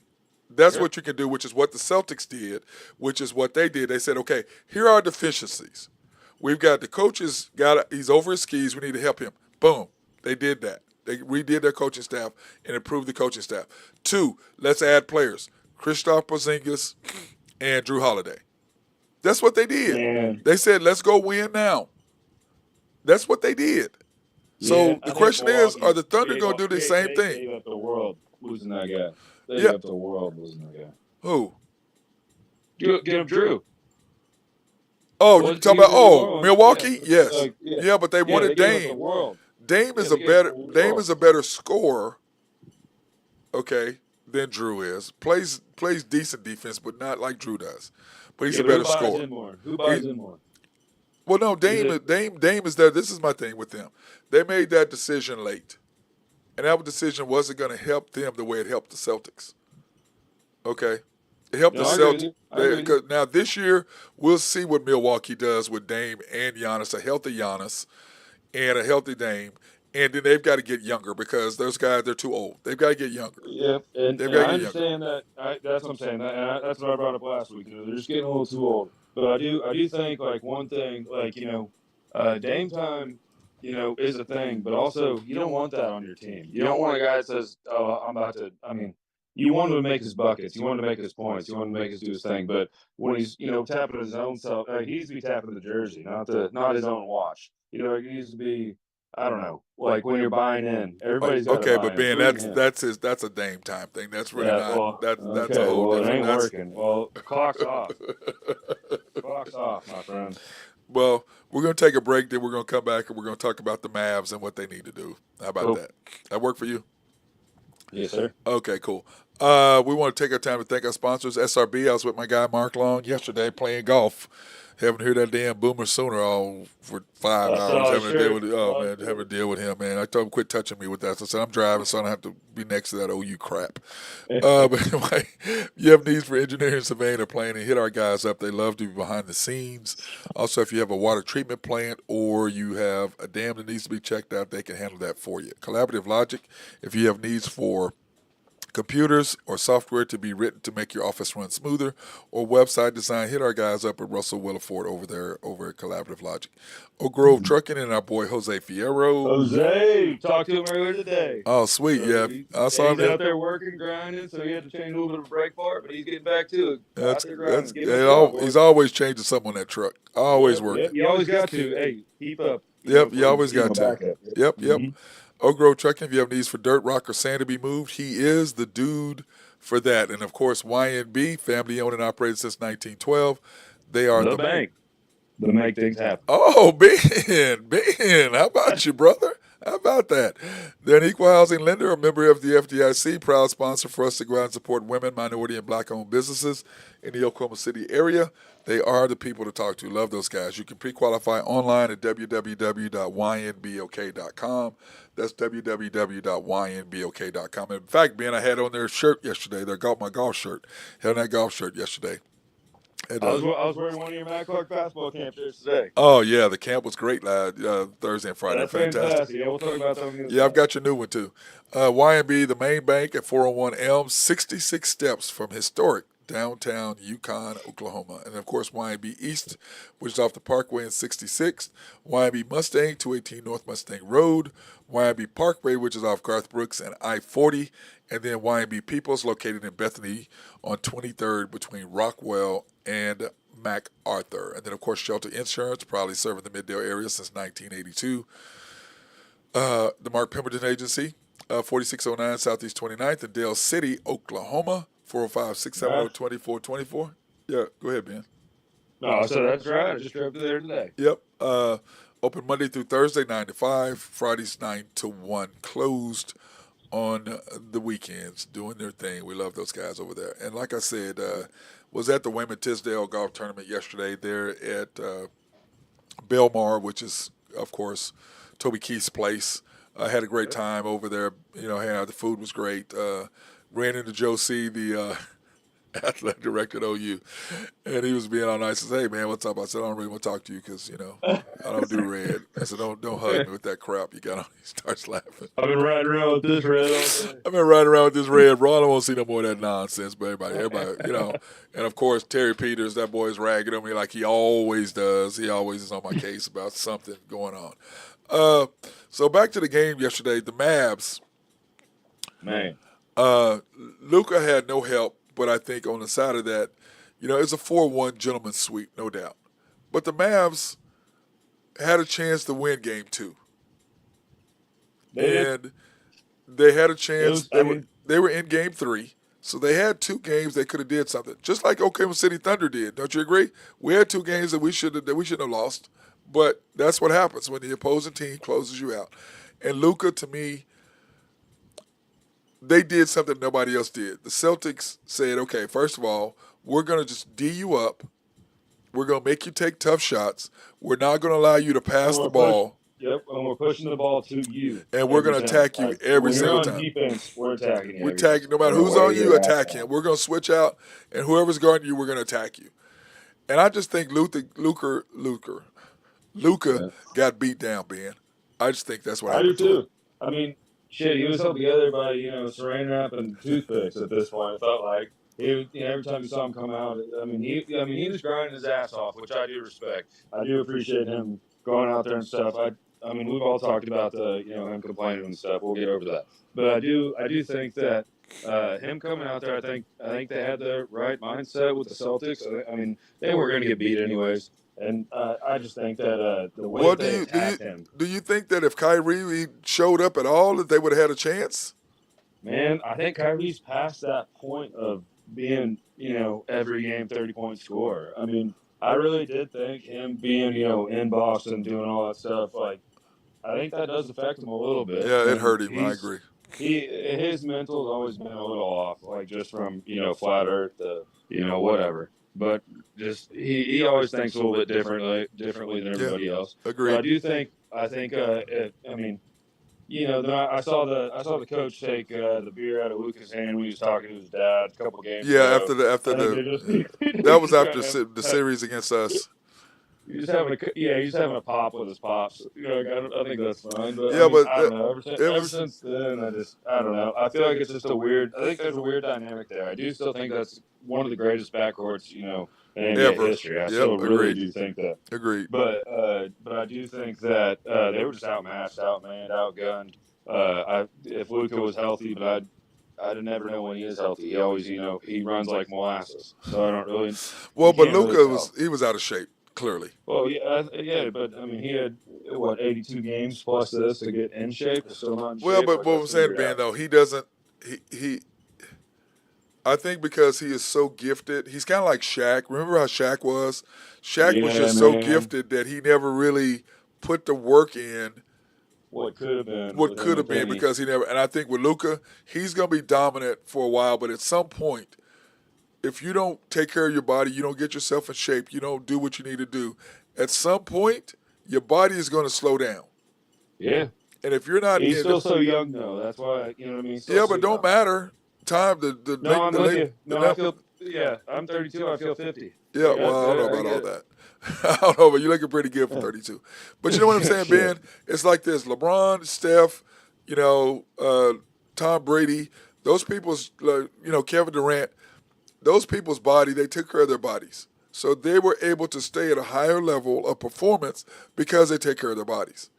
That's what you can do, which is what the Celtics did, which is what they did. They said, okay, here are deficiencies. We've got the coaches he's over his skis. We need to help him. Boom. They did that. They redid their coaching staff and improved the coaching staff. 2, let's add players. Kristaps Porzingis and Drew Holiday. That's what they did. Man. They said, let's go win now. That's what they did. So the question is, are the Thunder going to do the same thing? They gave up the world losing that guy. They Yeah. gave up the world losing that guy. Who? Get him Drew. Oh, Well, you talking about Milwaukee? Yeah, Yes. Yeah, but they wanted they gave up the Dame. world. Dame is a better scorer, okay, than Drew is. Plays decent defense, but not like Drew does. But he's a better scorer. Who buys in more? Well, no, Dame is there. This is my thing with them. They made that decision late, and that decision wasn't going to help them the way it helped the Celtics. Okay, it helped the Celtics. Now this year, we'll see what Milwaukee does with Dame and Giannis, a healthy Giannis and a healthy Dame. And then they've got to get younger because those guys, they're too old. They've got to get younger. Yeah, and They've got to I get younger. understand that. That's what I'm saying. That's what I brought up last week. They're just getting a little too old. But I do think like one thing, like Dame time, is a thing. But also, you don't want that on your team. You don't want a guy that says, "Oh, I'm about to." I mean, you want him to make his buckets. You want him to make his points. You want him to make his do his thing. But when he's tapping his own self, he needs to be tapping the jersey, not his own watch. It needs to be. I don't know. Like when you're buying in, everybody's got okay, to buy but Ben, in. that's a Dame time thing. That's really not. That's a whole well, different. It ain't working. Well, clock's off. Clock's off, my friend. Well, we're going to take a break. Then we're going to come back and we're going to talk about the Mavs and what they need to do. How about that? That work for you? Yes, sir. Okay, cool. We want to take our time to thank our sponsors. SRB. I was with my guy Mark Long yesterday playing golf. Haven't heard that damn Boomer Sooner all for 5 hours. Having to deal with him, man. I told him quit touching me with that. So I said I'm driving, so I don't have to be next to that OU crap. But anyway, you have needs for engineering, surveying, or planning, hit our guys up. They love to be behind the scenes. Also, if you have a water treatment plant or you have a dam that needs to be checked out, they can handle that for you. Collaborative Logic, if you have needs for computers or software to be written to make your office run smoother, or website design, hit our guys up at Russell Williford over at Collaborative Logic. Oak Grove Trucking and our boy Jose Fierro. Jose, talked to him earlier today. Oh, sweet, yeah. I saw him out there working, grinding, so he had to change a little bit of a brake part, but he's getting back to it. He's always changing something on that truck. Always working. Yep, you always got to. Hey, keep up. Yep, you always got to. Yep. Mm-hmm. Oak Grove Trucking, if you have needs for dirt, rock, or sand to be moved, he is the dude for that. And, of course, YNB, family owned and operated since 1912. They are the bank. They make things happen. Oh, Ben, how about you, brother? How about that? They're an equal housing lender, a member of the FDIC, proud sponsor for us to go out and support women, minority, and black-owned businesses in the Oklahoma City area. They are the people to talk to. Love those guys. You can pre-qualify online at www.ynbok.com. That's www.ynbok.com. In fact, Ben, I had on their shirt yesterday. My golf shirt. Had on that golf shirt yesterday. And, I was wearing one of your Matt Clark basketball camp shirts today. Oh, yeah. The camp was great Thursday and Friday. That's fantastic. Yeah, we'll talk about something. Yeah, I've got your new one, too. YNB, the main bank at 401 Elm, 66 steps from historic downtown Yukon, Oklahoma. And, of course, YNB East, which is off the Parkway in 66th. YNB Mustang, 218 North Mustang Road. YNB Parkway, which is off Garth Brooks and I-40. And then YNB Peoples, located in Bethany on 23rd between Rockwell and MacArthur. And then, of course, Shelter Insurance, probably serving the Middale area since 1982. The Mark Pemberton Agency, 4609 Southeast 29th in Dale City, Oklahoma, 405-670-2424. Yeah, go ahead, Ben. No, so that's right. I just drove to there today. Yep. Open Monday through Thursday, 9 to 5. Fridays, 9 to 1. Closed on the weekends, doing their thing. We love those guys over there. And like I said, was at the Wayman Tisdale Golf Tournament yesterday there at Belmar, which is, of course, Toby Keith's place. I had a great time over there. The food was great. Ran into Joe C., the athletic director at OU, and he was being all nice and said, "Hey man, what's up?" I said, "I don't really want to talk to you because I don't do red." I said, "Don't hug me with that crap you got on." He starts laughing. I've been riding around with this red all day. I've been riding around with this red, bro. I don't want to see no more of that nonsense, but everybody. And of course Terry Peters, that boy is ragging on me like he always does. He always is on my case about something going on. So back to the game yesterday, the Mavs. Man, Luca had no help, but I think on the side of that, it's a 4-1 gentleman's sweep, no doubt. But the Mavs had a chance to win game 2. And they had a chance. They were in game 3, so they had 2 games they could have did something, just like Oklahoma City Thunder did. Don't you agree? We had 2 games that we shouldn't have lost, but that's what happens when the opposing team closes you out. And Luka, to me, they did something nobody else did. The Celtics said, "Okay, first of all, we're going to just D you up. We're going to make you take tough shots. We're not going to allow you to pass the ball." Yep, and we're pushing the ball to you. And we're going to attack you every single time. When you're on defense, we're attacking you. We're attacking. No matter who's on you, attack him. We're going to switch out, and whoever's guarding you, we're going to attack you. And I just think Luka got beat down, Ben. I just think that's what happened. I do too. I mean, shit, he was held together by saran wrap and toothpicks at this point. It felt like every time you saw him come out, he was grinding his ass off, which I do respect. I do appreciate him going out there and stuff. I mean, we've all talked about him complaining and stuff. We'll get over that, but I do think that him coming out there, I think they had the right mindset with the Celtics. I mean, they weren't going to get beat anyways. And I just think that the way they attacked him. Do you think that if Kyrie showed up at all, that they would have had a chance? Man, I think Kyrie's past that point of being, every game 30-point scorer. I mean, I really did think him being, in Boston doing all that stuff. Like, I think that does affect him a little bit. Yeah, it hurt him. I agree. His mental's always been a little off, like just from flat Earth to whatever. But just he always thinks a little bit differently than everybody else. Agreed. But I think I saw the coach take the beer out of Luka's hand when he was talking to his dad a couple games ago. After that was after the series against us. He's just having a pop with his pops. I think that's fine. But I don't know. Ever since then, I don't know. I feel like it's just a weird. I think there's a weird dynamic there. I do still think that's one of the greatest backcourts, in NBA history. I still really do think that. Agreed. But I do think that they were just outmatched, outmanned, outgunned. If Luka was healthy, but I'd never know when he is healthy. He always, he runs like molasses. So I don't really. Well, but Luka was out of shape. Clearly. Well, but I mean, he had 82 games plus this to get in shape. Still not in shape. Well, but what I'm saying, Ben, though, he doesn't. He. I think because he is so gifted, he's kind of like Shaq. Remember how Shaq was? Shaq was just so gifted that he never really put the work in. What could have been because he never. And I think with Luka, he's going to be dominant for a while, but at some point, if you don't take care of your body, you don't get yourself in shape, you don't do what you need to do, at some point, your body is going to slow down. Yeah. And if you're not... He's still so young, though. That's why, you know what I mean? Yeah, but don't matter. Time to... I'm with you. No, I feel... Yeah, I'm 32. I feel 50. Yeah, well, I don't know about all that. I don't know, but you're looking pretty good for 32. But you know what I'm saying, Ben? It's like this. LeBron, Steph, Tom Brady, those people's, Kevin Durant, those people's body, they took care of their bodies. So they were able to stay at a higher level of performance because they take care of their bodies.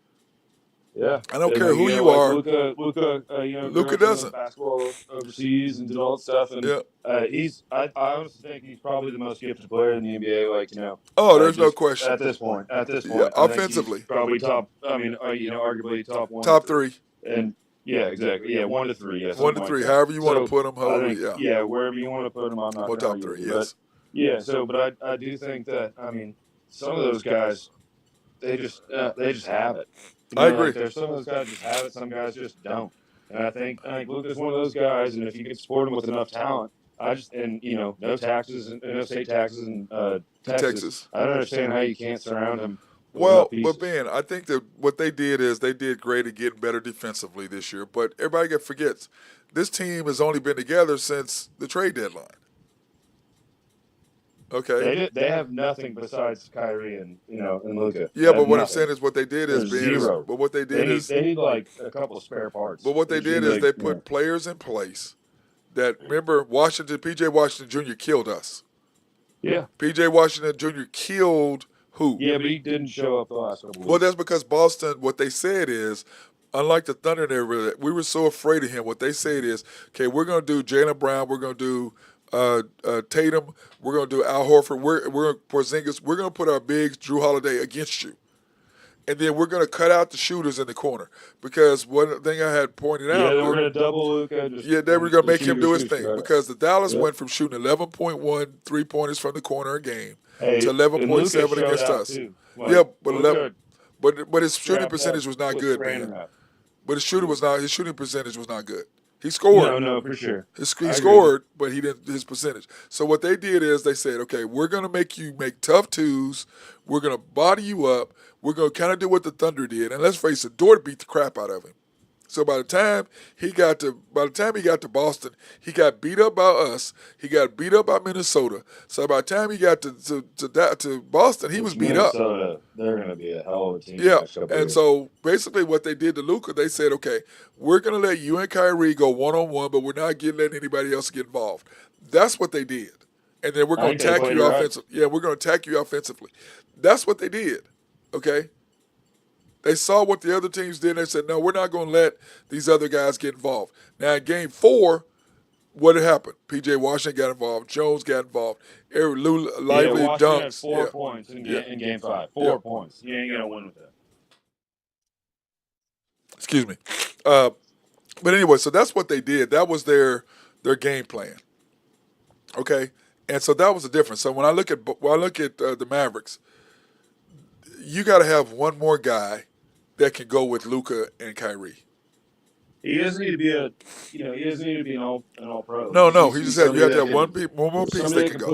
Yeah. I don't care who you are. Luka doesn't. Basketball overseas and did all that stuff. And I honestly think he's probably the most gifted player in the NBA. Oh, there's no question. At this point. Yeah, offensively. Probably top, arguably top one. Top 3. And yeah, exactly. Yeah, 1 to 3. Yeah, 1 to 3. However you want to put them. Wherever you want to put them, I'm not top 3. Yes. But I do think that some of those guys, they just have it. I agree. There's some of those guys just have it. Some guys just don't. And I think Luka's one of those guys. And if you can support him with enough talent, no taxes and no state taxes in Texas. I don't understand how you can't surround him. Well, but Ben, I think that what they did is they did great at getting better defensively this year. But everybody forgets this team has only been together since the trade deadline. Okay. They have nothing besides Kyrie and and Luka. Yeah, They have but what I'm nothing. saying is what they did is There's being is, zero. but what They need like a couple of spare parts. what They they just need did is like they put players in place that remember PJ Washington Jr. killed us. yeah. PJ Washington Jr. killed who? Yeah, but he didn't show up the last couple of Well, that's weeks. because Boston. What they said is, unlike the Thunder, we were so afraid of him. What they said is, okay, we're going to do Jaylen Brown, we're going to do Tatum, we're going to do Al Horford, we're Porzingis, we're going to put our bigs Drew Holiday against you, and then we're going to cut out the shooters in the corner because one thing I had pointed Yeah, out. then we're gonna double Luka just Yeah, they were and going to the make him shooter do his shoots thing right. because the Dallas Yep. went from shooting 11.1 3-pointers from the corner a game to Hey, and Luka 11.7 showed against out us. too. Yeah, Like but Luka his shooting strapped up percentage was not with good, random man. out. But his shooting percentage was not good. He scored. No, for sure. He I agree. scored, but he didn't his percentage. So what they did is they said, okay, we're gonna make you make tough twos. We're gonna body you up. We're gonna kind of do what the Thunder did, and let's face it, Dort beat the crap out of him. So by the time he got to Boston, he got beat up by us. He got beat up by Minnesota. So by the time he got to Boston, he was Which beat up. Minnesota, they're gonna be a hell of a team the Yeah, next couple of and years. so basically what they did to Luca, they said, okay, we're going to let you and Kyrie go one-on-one, but we're not letting anybody else get involved. That's what they did. And then we're I going think to they attack played you it right. offensively. Yeah, we're going to attack you offensively. That's what they did, okay? They saw what the other teams did, and they said, no, we're not going to let these other guys get involved. Now, in game 4, what had happened? P.J. Washington got involved. Jones got involved. Eric Lou Yeah, Lively Washington had dunks. 4 points Yeah. in game 5. Yeah. 4 points. You ain't gonna win with that. Excuse me. But anyway, so that's what they did. That was their game plan. Okay, and so that was the difference. So when I look at the Mavericks, you got to have one more guy that can go with Luka and Kyrie. He doesn't need to be he doesn't need to be an all pro. No. He He just needs said to be you have to somebody have one more piece that that can can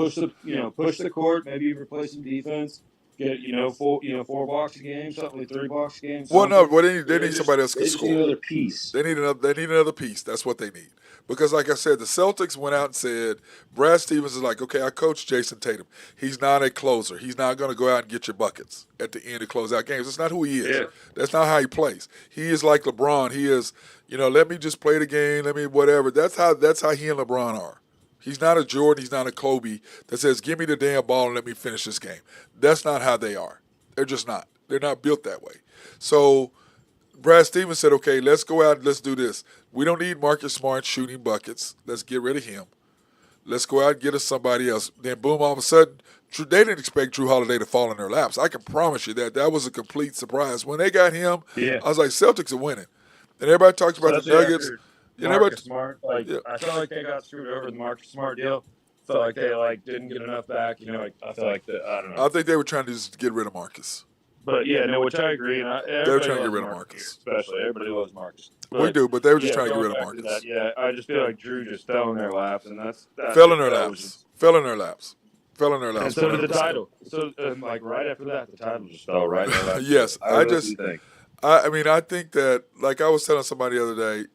go. push the court, maybe replace some defense, get 4 blocks a game, something like 3 blocks a game, Well, no, something. well they need somebody else They to just need score. another piece. They need another piece. That's what they need. Because like I said, the Celtics went out and said, Brad Stevens is like, okay, I coach Jason Tatum. He's not a closer. He's not going to go out and get your buckets at the end to close out games. That's not who he is. Yeah. That's not how he plays. He is like LeBron. He is, let me just play the game. Let me whatever. That's how he and LeBron are. He's not a Jordan. He's not a Kobe that says, give me the damn ball and let me finish this game. That's not how they are. They're just not. They're not built that way. So Brad Stevens said, okay, let's go out and let's do this. We don't need Marcus Smart shooting buckets. Let's get rid of him. Let's go out and get us somebody else. Then boom, all of a sudden, they didn't expect Drew Holiday to fall in their laps. I can promise you that. That was a complete surprise. When they got him, Yeah. I was like, Celtics are winning. And everybody talks about the Nuggets. Marcus Smart, I felt like they got screwed over the Marcus Smart deal. Felt like they didn't get enough back. I feel like I don't know. I think they were trying to just get rid of Marcus. But yeah, no, which I agree. And They were trying to get rid of Marcus. Especially everybody loves Marcus. We do, but they were just trying to get going rid of back to Marcus. that, yeah, I just feel like Drew just fell in their laps, and Fell in their laps. And so did the title. So right after that, the title just fell right in their laps. Yes, I just think. I think that, like I was telling somebody the other day,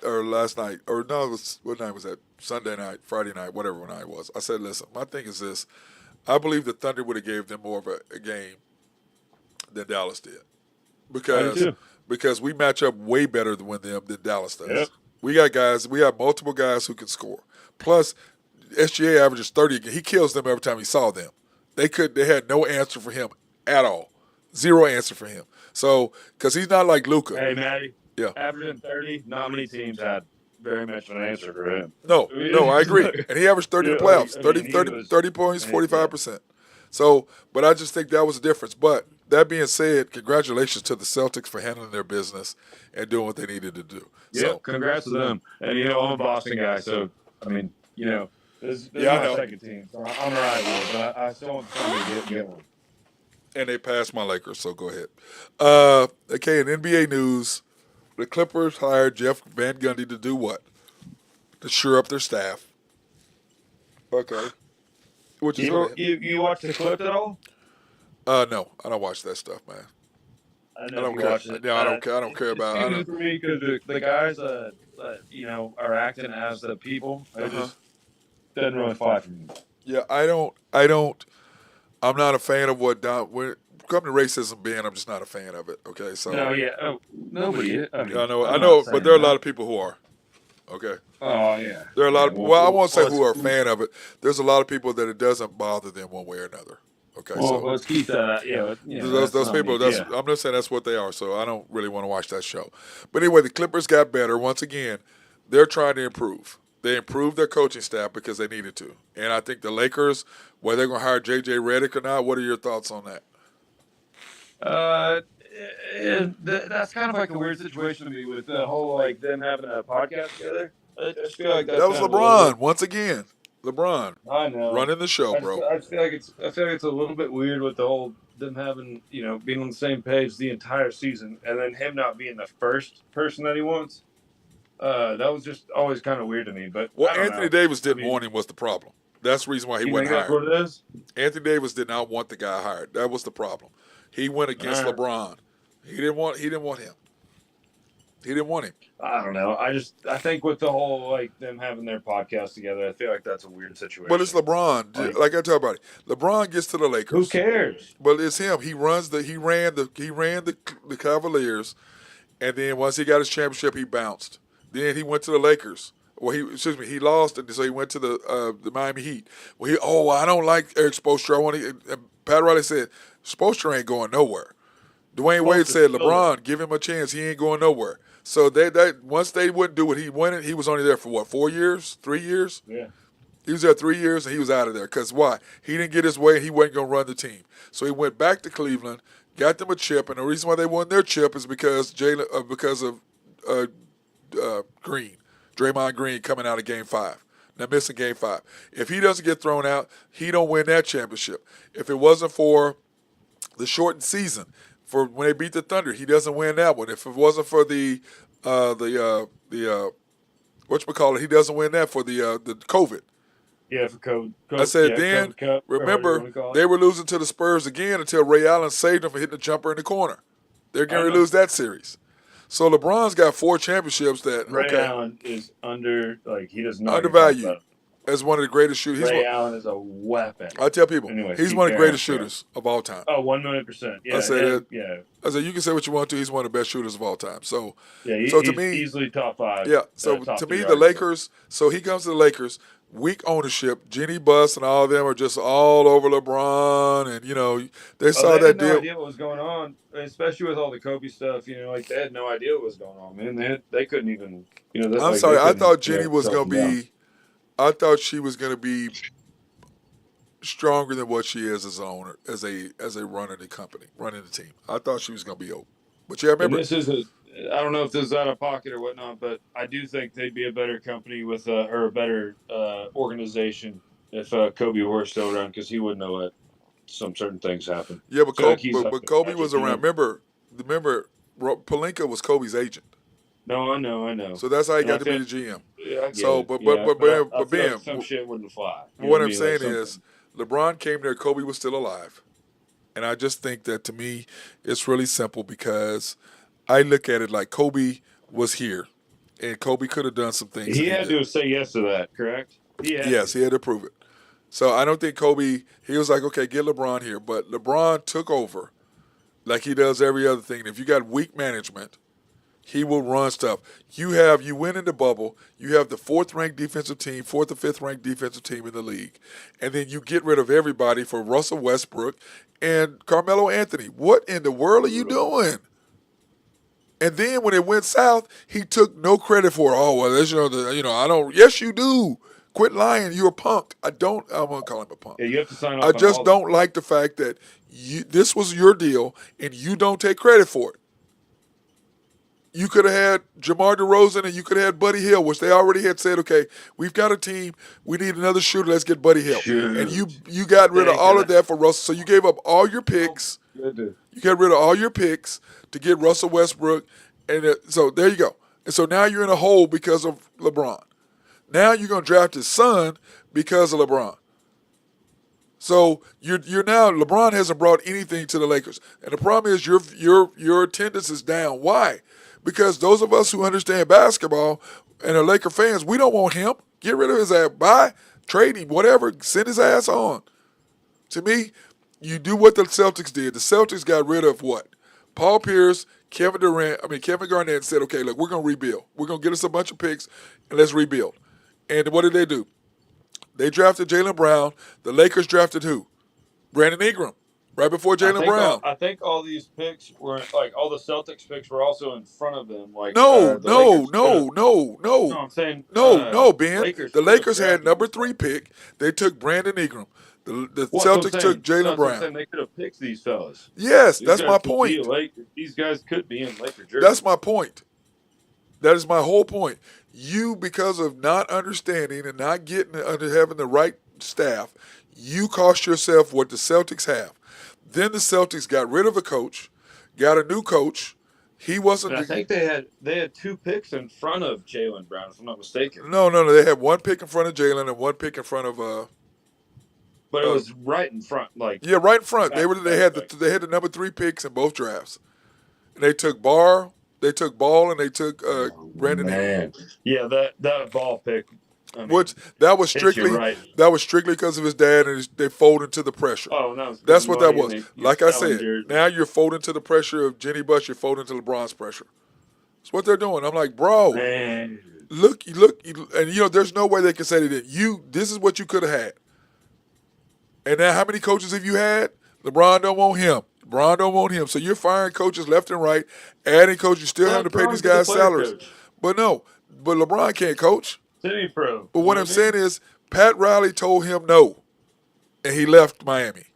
or last night, or no, what night was that? Sunday night, Friday night, whatever night it was. I said, listen, my thing is this. I believe the Thunder would have gave them more of a game than Dallas did. Because we match up way better than Dallas does. Yep. We have multiple guys who can score. Plus, SGA averages 30 again. He kills them every time he saw them. They had no answer for him at all. Zero answer for him. So, because he's not like Luka. Hey, Matty. Yeah. Averaging 30, not many teams had very much of an answer for him. No, I agree. And he averaged 30 in the playoffs. 30 points, 45%. So, but I just think that was the difference. But that being said, congratulations to the Celtics for handling their business and doing what they needed to do. Yeah, so, congrats to them. And, I'm a Boston guy, so, this is my second team. So I'm right with it, but I still want somebody to get one. And they passed my Lakers, so go ahead. Okay, in NBA news, the Clippers hired Jeff Van Gundy to do what? To shore up their staff. Okay. Which is you watch the clip at all? No, I don't watch that stuff, man. I don't care. No, I don't care. I don't care about it. It's for me because the guys are acting as the people. It just doesn't really fly for me. Yeah, I'm not a fan of what Don. When it comes to racism being, I'm just not a fan of it. Okay, No, so yeah, nobody. I I mean, know, I'm I not know, but there saying are a lot that. of people who are. Okay, Oh yeah, there are a lot yeah. of. Well, I won't say Let's who are a fan of it. There's a lot of people that it doesn't bother them one way or another. Okay, so let's keep that. Yeah, those that's those not people. me. That's Yeah. I'm just saying that's what they are. So I don't really want to watch that show. But anyway, the Clippers got better once again. They're trying to improve. They improved their coaching staff because they needed to. And I think the Lakers, whether they're going to hire J.J. Redick or not, what are your thoughts on that? Uh, that's kind of like a weird situation to me with the whole like them having a podcast together. I just feel like That that's was kind of a little bit. LeBron once again. LeBron I know. running the show, bro. I just feel like I feel like it's a little bit weird with the whole them having being on the same page the entire season, and then him not being the first person that he wants. That was just always kind of weird to me. But Well, I don't Anthony know. Davis I didn't mean, want him was the problem. That's the reason why he you think wasn't that's hired. what it is? Anthony Davis did not want the guy hired. That was the problem. He went against Uh, LeBron. He didn't want him. He didn't want him. I don't know. I think with the whole like them having their podcast together, I feel like that's a weird But it's situation. LeBron. Like, Like I tell everybody, LeBron gets to the who Lakers. cares? But it's him. He ran the Cavaliers, and then once he got his championship, he bounced. Then he went to the Lakers. Well, he lost, and so he went to the Miami Heat. I don't like Eric Spoelstra. Pat Riley said Spoelstra ain't going nowhere. Dwayne Wade Supposed to said, still there. LeBron, give him a chance. He ain't going nowhere. So that once they wouldn't do what he wanted, he was only there for what, 4 years, 3 years? Yeah. He was there 3 years and he was out of there. Because why? He didn't get his way and he wasn't going to run the team. So he went back to Cleveland, got them a chip, and the reason why they won their chip is because of Green, Draymond Green coming out of Game 5. Now missing Game 5. If he doesn't get thrown out, he don't win that championship. If it wasn't for the shortened season, for when they beat the Thunder, he doesn't win that one. If it wasn't for the whatchamacallit, he doesn't win that for the COVID. Yeah, for code. I said Yeah, then, code cup or whatever you remember, want to call it. they were losing to the Spurs again until Ray Allen saved them from hitting the jumper in the corner. They're I going to know. lose that series. So LeBron's got 4 championships that, Ray okay, Allen is he does not get talked undervalued about. as one of the greatest shooters. Ray Allen is a weapon. I tell people, Anyways, he's keep one of the carrying greatest on. shooters of all time. Oh, 1,000,000%. Yeah, I say that. yeah, I said, you can say what you want to. He's one of the best shooters of all time. So yeah. to He's me, easily top 5. yeah. So top to 3 me, the arguably. Lakers. So he comes to the Lakers. Weak ownership. Jenny Buss and all of them are just all over LeBron, and they saw They that had no deal. idea what was going on, especially with all the Kobe stuff. Like they had no idea what was going on, man. They couldn't even, that, I'm like, sorry. they I couldn't, thought Jenny was track gonna them down. be. I thought she was gonna be stronger than what she is as an owner, as a runner of the company, running the team. I thought she was gonna be open. But yeah, And remember, this is I don't know if this is out of pocket or whatnot, but I do think they'd be a better company with or a better organization if Kobe were still around, because he would know let some certain things happen. yeah, but So like Kobe, he's but Kobe I was just, around. Remember, Palinka was Kobe's agent, No, I know. so that's how he And I got to be feel, the GM. yeah, I get So, it. Yeah, I but feel Ben, like some shit wouldn't fly. what I'm Like saying something. is, LeBron came there. Kobe was still alive, and I just think that to me, it's really simple because I look at it like Kobe was here, and Kobe could have done some things that He he had did. to say yes to that, correct? He had Yes, to. he had to prove it. So I don't think Kobe. He was like, okay, get LeBron here, but LeBron took over like he does every other thing. If you got weak management, he will run stuff. You win in the bubble. You have the 4th-ranked defensive team, 4th or 5th-ranked defensive team in the league, and then you get rid of everybody for Russell Westbrook and Carmelo Anthony. What in the world are you doing? And then when it went south, he took no credit for it. Oh well, that's, I don't. Yes, you do. Quit lying. You're a punk. I don't. I'm gonna call him a punk. Yeah, you have to sign I off on just all don't that. like the fact that this was your deal and you don't take credit for it. You could have had Jamar DeRozan and you could have had Buddy Hill, which they already had said, okay, we've got a team. We need another shooter. Let's get Buddy Hill. And you got rid of all of that for Russell. So you gave up all your picks. Good. You got rid of all your picks to get Russell Westbrook. And so there you go. And so now you're in a hole because of LeBron. Now you're going to draft his son because of LeBron. So you're now LeBron hasn't brought anything to the Lakers, and the problem is your attendance is down. Why? Because those of us who understand basketball and are Laker fans, we don't want him. Get rid of his ass. Bye. Trade him, whatever. Send his ass on. To me, you do what the Celtics did. The Celtics got rid of what? Paul Pierce, Kevin Garnett said, okay, look, we're going to rebuild. We're going to get us a bunch of picks and let's rebuild. And what did they do? They drafted Jaylen Brown. The Lakers drafted who? Brandon Ingram, right before Jaylen Brown. I think all these picks were like all the Celtics picks were also in front of them. Like No, the no, Lakers. no, no, No, no. I'm saying No, Ben. Lakers. The could have Lakers had drafted number these 3 fellas. pick. They took Brandon Ingram. The Well, that's what I'm Celtics took saying. Jaylen That's what I'm Brown. saying. They could have picked these fellas. Yes, These that's my guys could be point. These guys could be in Laker That's jerseys. my point. That is my whole point. You, because of not understanding and not getting under having the right staff, you cost yourself what the Celtics have. Then the Celtics got rid of a coach, got a new coach. He wasn't. And I think they had 2 picks in front of Jaylen Brown, if I'm not mistaken. No. They had 1 pick in front of Jaylen and 1 pick in front of. But it was right in front, like Yeah, right in front. They had back. the number 3 picks in both drafts, and they took Ball, and they took Brandon Ingram. Man, yeah, that ball pick. I mean, Which that was hits you strictly right. because of his dad, and they folded to the pressure. Oh, no, That's what that was. They, Like I said, now you're folding to the pressure of Jenny Bush. You're folding to LeBron's pressure. That's what they're doing. I'm like, bro, man. look, and there's no way they can say they didn't. This is what you could have had. And now, how many coaches have you had? LeBron don't want him. LeBron don't want him. So you're firing coaches left and right, adding coaches. You still have to pay these guys salaries. But LeBron can't coach. Semi-pro. But what I'm saying is, Pat Riley told him no, and he left Miami.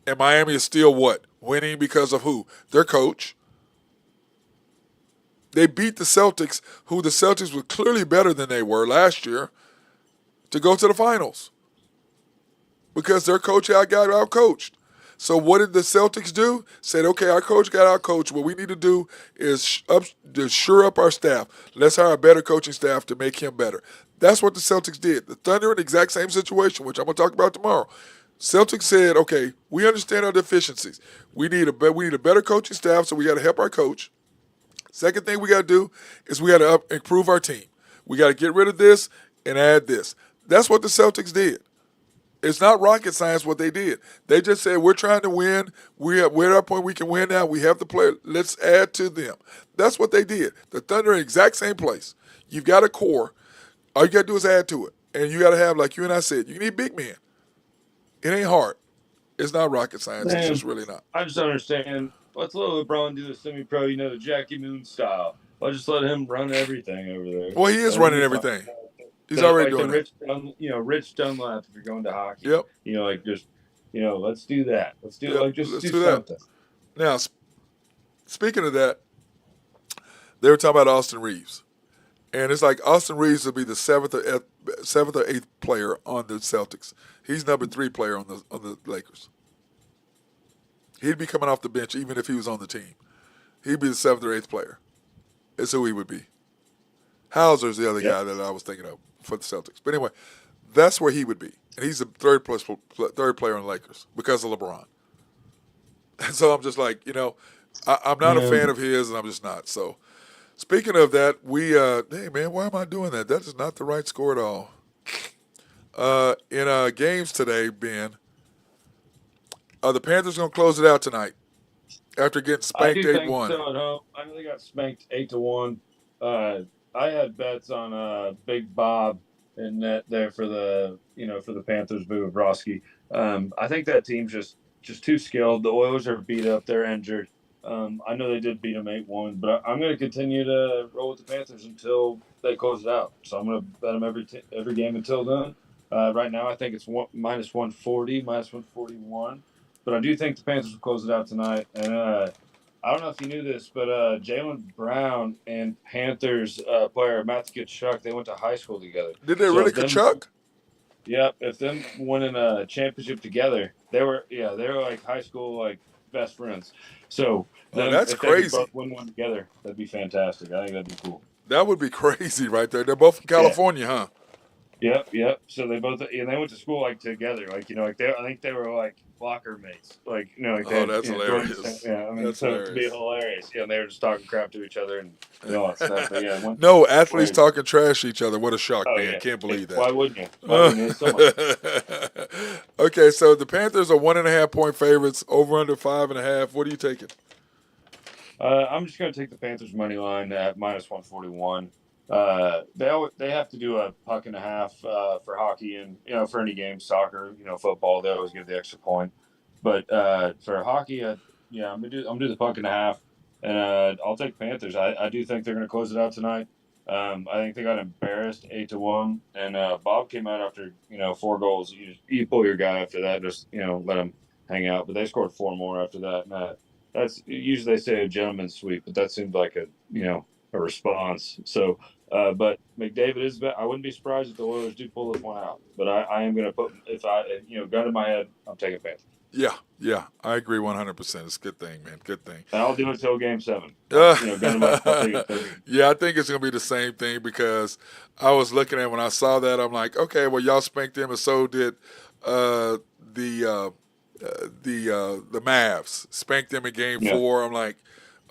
And Miami is still what? Winning because of who? Their coach. They beat the Celtics, who the Celtics were clearly better than they were last year, to go to the finals. Because their coach got out-coached. So what did the Celtics do? Said, okay, our coach got out-coached. What we need to do is shore up our staff. Let's hire a better coaching staff to make him better. That's what the Celtics did. The Thunder in the exact same situation, which I'm going to talk about tomorrow. Celtics said, okay, we understand our deficiencies. We need a better coaching staff, so we got to help our coach. Second thing we got to do is we got to improve our team. We got to get rid of this and add this. That's what the Celtics did. It's not rocket science what they did. They just said, we're trying to win. We're at our point we can win now. We have the player. Let's add to them. That's what they did. The Thunder are in the exact same place. You've got a core. All you got to do is add to it. And you got to have, like you and I said, you need big men. It ain't hard. It's not rocket science. It's just really not. I just understand. Let's let LeBron do the semi-pro, the Jackie Moon style. Let's just let him run everything over there. Well, he is running everything. He's already doing it. Rich Dunlap, if you're going to hockey. Yep. Let's do that. Let's do Yep. just Let's do do something. That. Now, speaking of that, they were talking about Austin Reeves, and it's like Austin Reeves will be the seventh or eighth player on the Celtics. He's number 3 player on the Lakers. He'd be coming off the bench even if he was on the team. He'd be the 7th or 8th player. That's who he would be. Hauser's the other guy that I was thinking of for the Celtics. But anyway, that's where he would be. And he's the third player on the Lakers because of LeBron. And so I'm just like, I'm not a fan of his, and I'm just not. So speaking of that, hey, man, why am I doing that? That is not the right score at all. In games today, Ben, the Panthers going to close it out tonight after getting spanked 8-1. So at home. I know they got spanked 8-1. I had bets on Big Bob in net there for the Panthers, Boo Bobrovsky. I think that team's just too skilled. The Oilers are beat up; they're injured. I know they did beat them 8-1, but I'm going to continue to roll with the Panthers until they close it out. So I'm going to bet them every game until then. Right now, I think it's minus 140, minus 141. But I do think the Panthers will close it out tonight. And I don't know if you knew this, but Jaylen Brown and Panthers player Matthew Tkachuk, they went to high school together. Did they really, Tkachuk? Yeah, if them winning a championship together, they were like high school best friends. So that's if crazy. They could both win one together, that'd be fantastic. I think that'd be cool. That would be crazy right there. They're both from California, huh? Yep. So they went to school together. I think they were locker mates. Like, like they Oh, had, that's hilarious. yeah, I mean, That's so it'd be hilarious. hilarious. Yeah, and they were just talking crap to each other and all that stuff. But yeah, No, athletes when, talking trash to each other. What a shock, oh man. yeah, Can't believe that. why wouldn't you? Why wouldn't you? It's so much. Okay, so the Panthers are 1.5 point favorites, over under 5.5. What are you taking? I'm just going to take the Panthers money line at -141. They have to do a puck and a half for hockey and for any game, soccer, football. They always give the extra point, but for hockey, I'm gonna do the puck and a half, and I'll take Panthers. I do think they're going to close it out tonight. I think they got embarrassed 8-1, and Bob came out after 4 goals. You pull your guy after that, just let him hang out. But they scored 4 more after that. And, that's usually they say a gentleman's sweep, but that seemed like a response. So, but McDavid is. I wouldn't be surprised if the Oilers do pull this one out. But I am going to put gun to my head, I'm taking Panthers. Yeah, I agree 100%. It's a good thing, man. Good thing. And I'll do it until Game 7. Gun to my head, I'll take it 30. Yeah, I think it's going to be the same thing because I was looking at when I saw that, I'm like, okay, well, y'all spanked them, and so did the Mavs. Spanked them in Game 4. I'm like,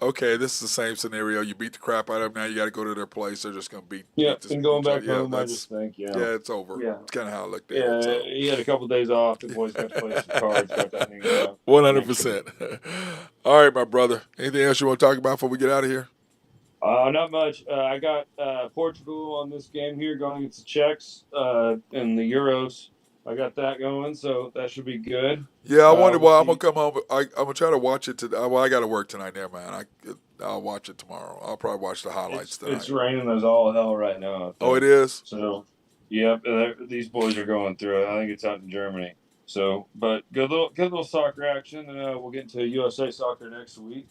okay, this is the same scenario. You beat the crap out of them. Now you got to go to their place. They're just going to beat. And going back home, I just think, yeah, it's over. Yeah. It's kind of how I looked at it. So. He had a couple days off. The boys got to play some cards. Got that thing 100%. All right, my brother. Anything else you want to talk about before we get out of here? Not much. I got Portugal on this game here going against the Czechs and the Euros. I got that going, so that should be good. Yeah, I wonder why I'm gonna come home. I'm gonna try to watch it today. Well, I got to work tonight. Never mind. I'll watch it tomorrow. I'll probably watch the highlights tonight. It's raining as all hell right now. Oh, it is. So, yep, these boys are going through it. I think it's out in Germany. So, but good little soccer action, and we'll get into USA soccer next week.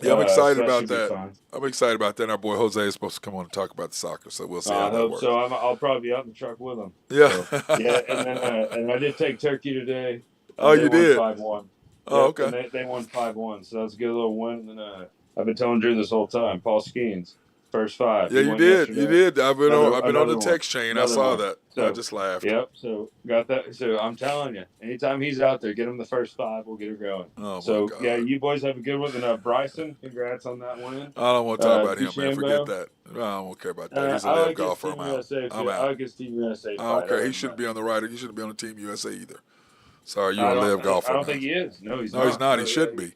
Yeah, I'm excited about that. I'm excited about that. And our boy Jose is supposed to come on and talk about the soccer, so we'll see how that works. So I'll probably be out in the truck with him. Yeah. So, and then and I did take Turkey today. Oh, you did? 5-1. Oh, okay. And they won 5-1, so that's a good little win. And then I've been telling Drew this whole time, Paul Skeens, first 5. Yeah, you did. Yesterday. You did. I've been on the text chain. I saw that. So, I just laughed. Yep. So got that. So I'm telling you, anytime he's out there, get him the first 5. We'll get her going. Oh, so my God. Yeah, you boys have a good one. And Bryson, congrats on that win. I don't want to talk about him, man. Forget that. I don't care about that. He's a live golfer. I'm out. I like his Team USA. I don't care. He shouldn't be on the rider. He shouldn't be on the Team USA either. Sorry, you're a live golfer. I don't think he is. No, he's not. No, he's not. He should be.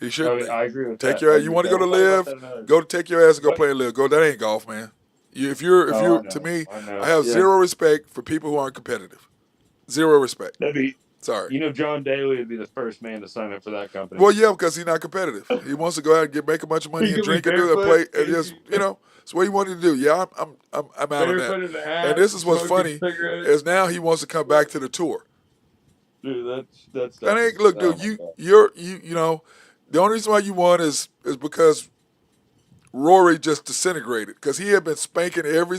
He should be. I agree with that. Take your ass. You want to go to live? Go take your ass and go play live. Go. That ain't golf, man. If you're to me, I have zero respect for people who aren't competitive. Zero respect. Sorry. John Daly would be the first man to sign up for that company. Well, yeah, because he's not competitive. He wants to go out and make a bunch of money and drink and do and play and just it's what he wanted to do. Yeah, I'm out on that. And this is what's funny is now he wants to come back to the tour. Dude, that's. Look, dude, you know, the only reason why you won is because Rory just disintegrated because he had been spanking every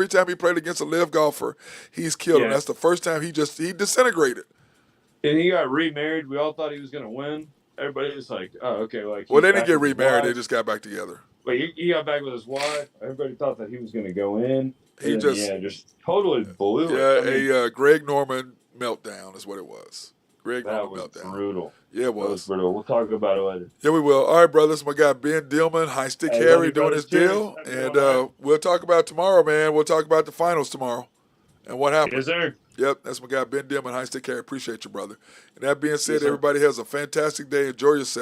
time he played against a live golfer, he's killed him. That's the first time he disintegrated. And he got remarried. We all thought he was going to win. Everybody was like, "Oh, okay." Like, well, they didn't get remarried. They just got back together. But he got back with his wife. Everybody thought that he was going to go in. He just totally blew it. Yeah, a Greg Norman meltdown is what it was. Greg Norman meltdown. That was brutal. Yeah, it was. That was brutal. We'll talk about it later. Yeah, we will. All right, brothers. My guy Ben Dillman, High Stick Harry doing his deal. And we'll talk about tomorrow, man. We'll talk about the finals tomorrow and what happened. Yes, sir. Yep, that's my guy Ben Dillman, High Stick Harry. Appreciate you, brother. And that being said, everybody has a fantastic day. Enjoy yourself.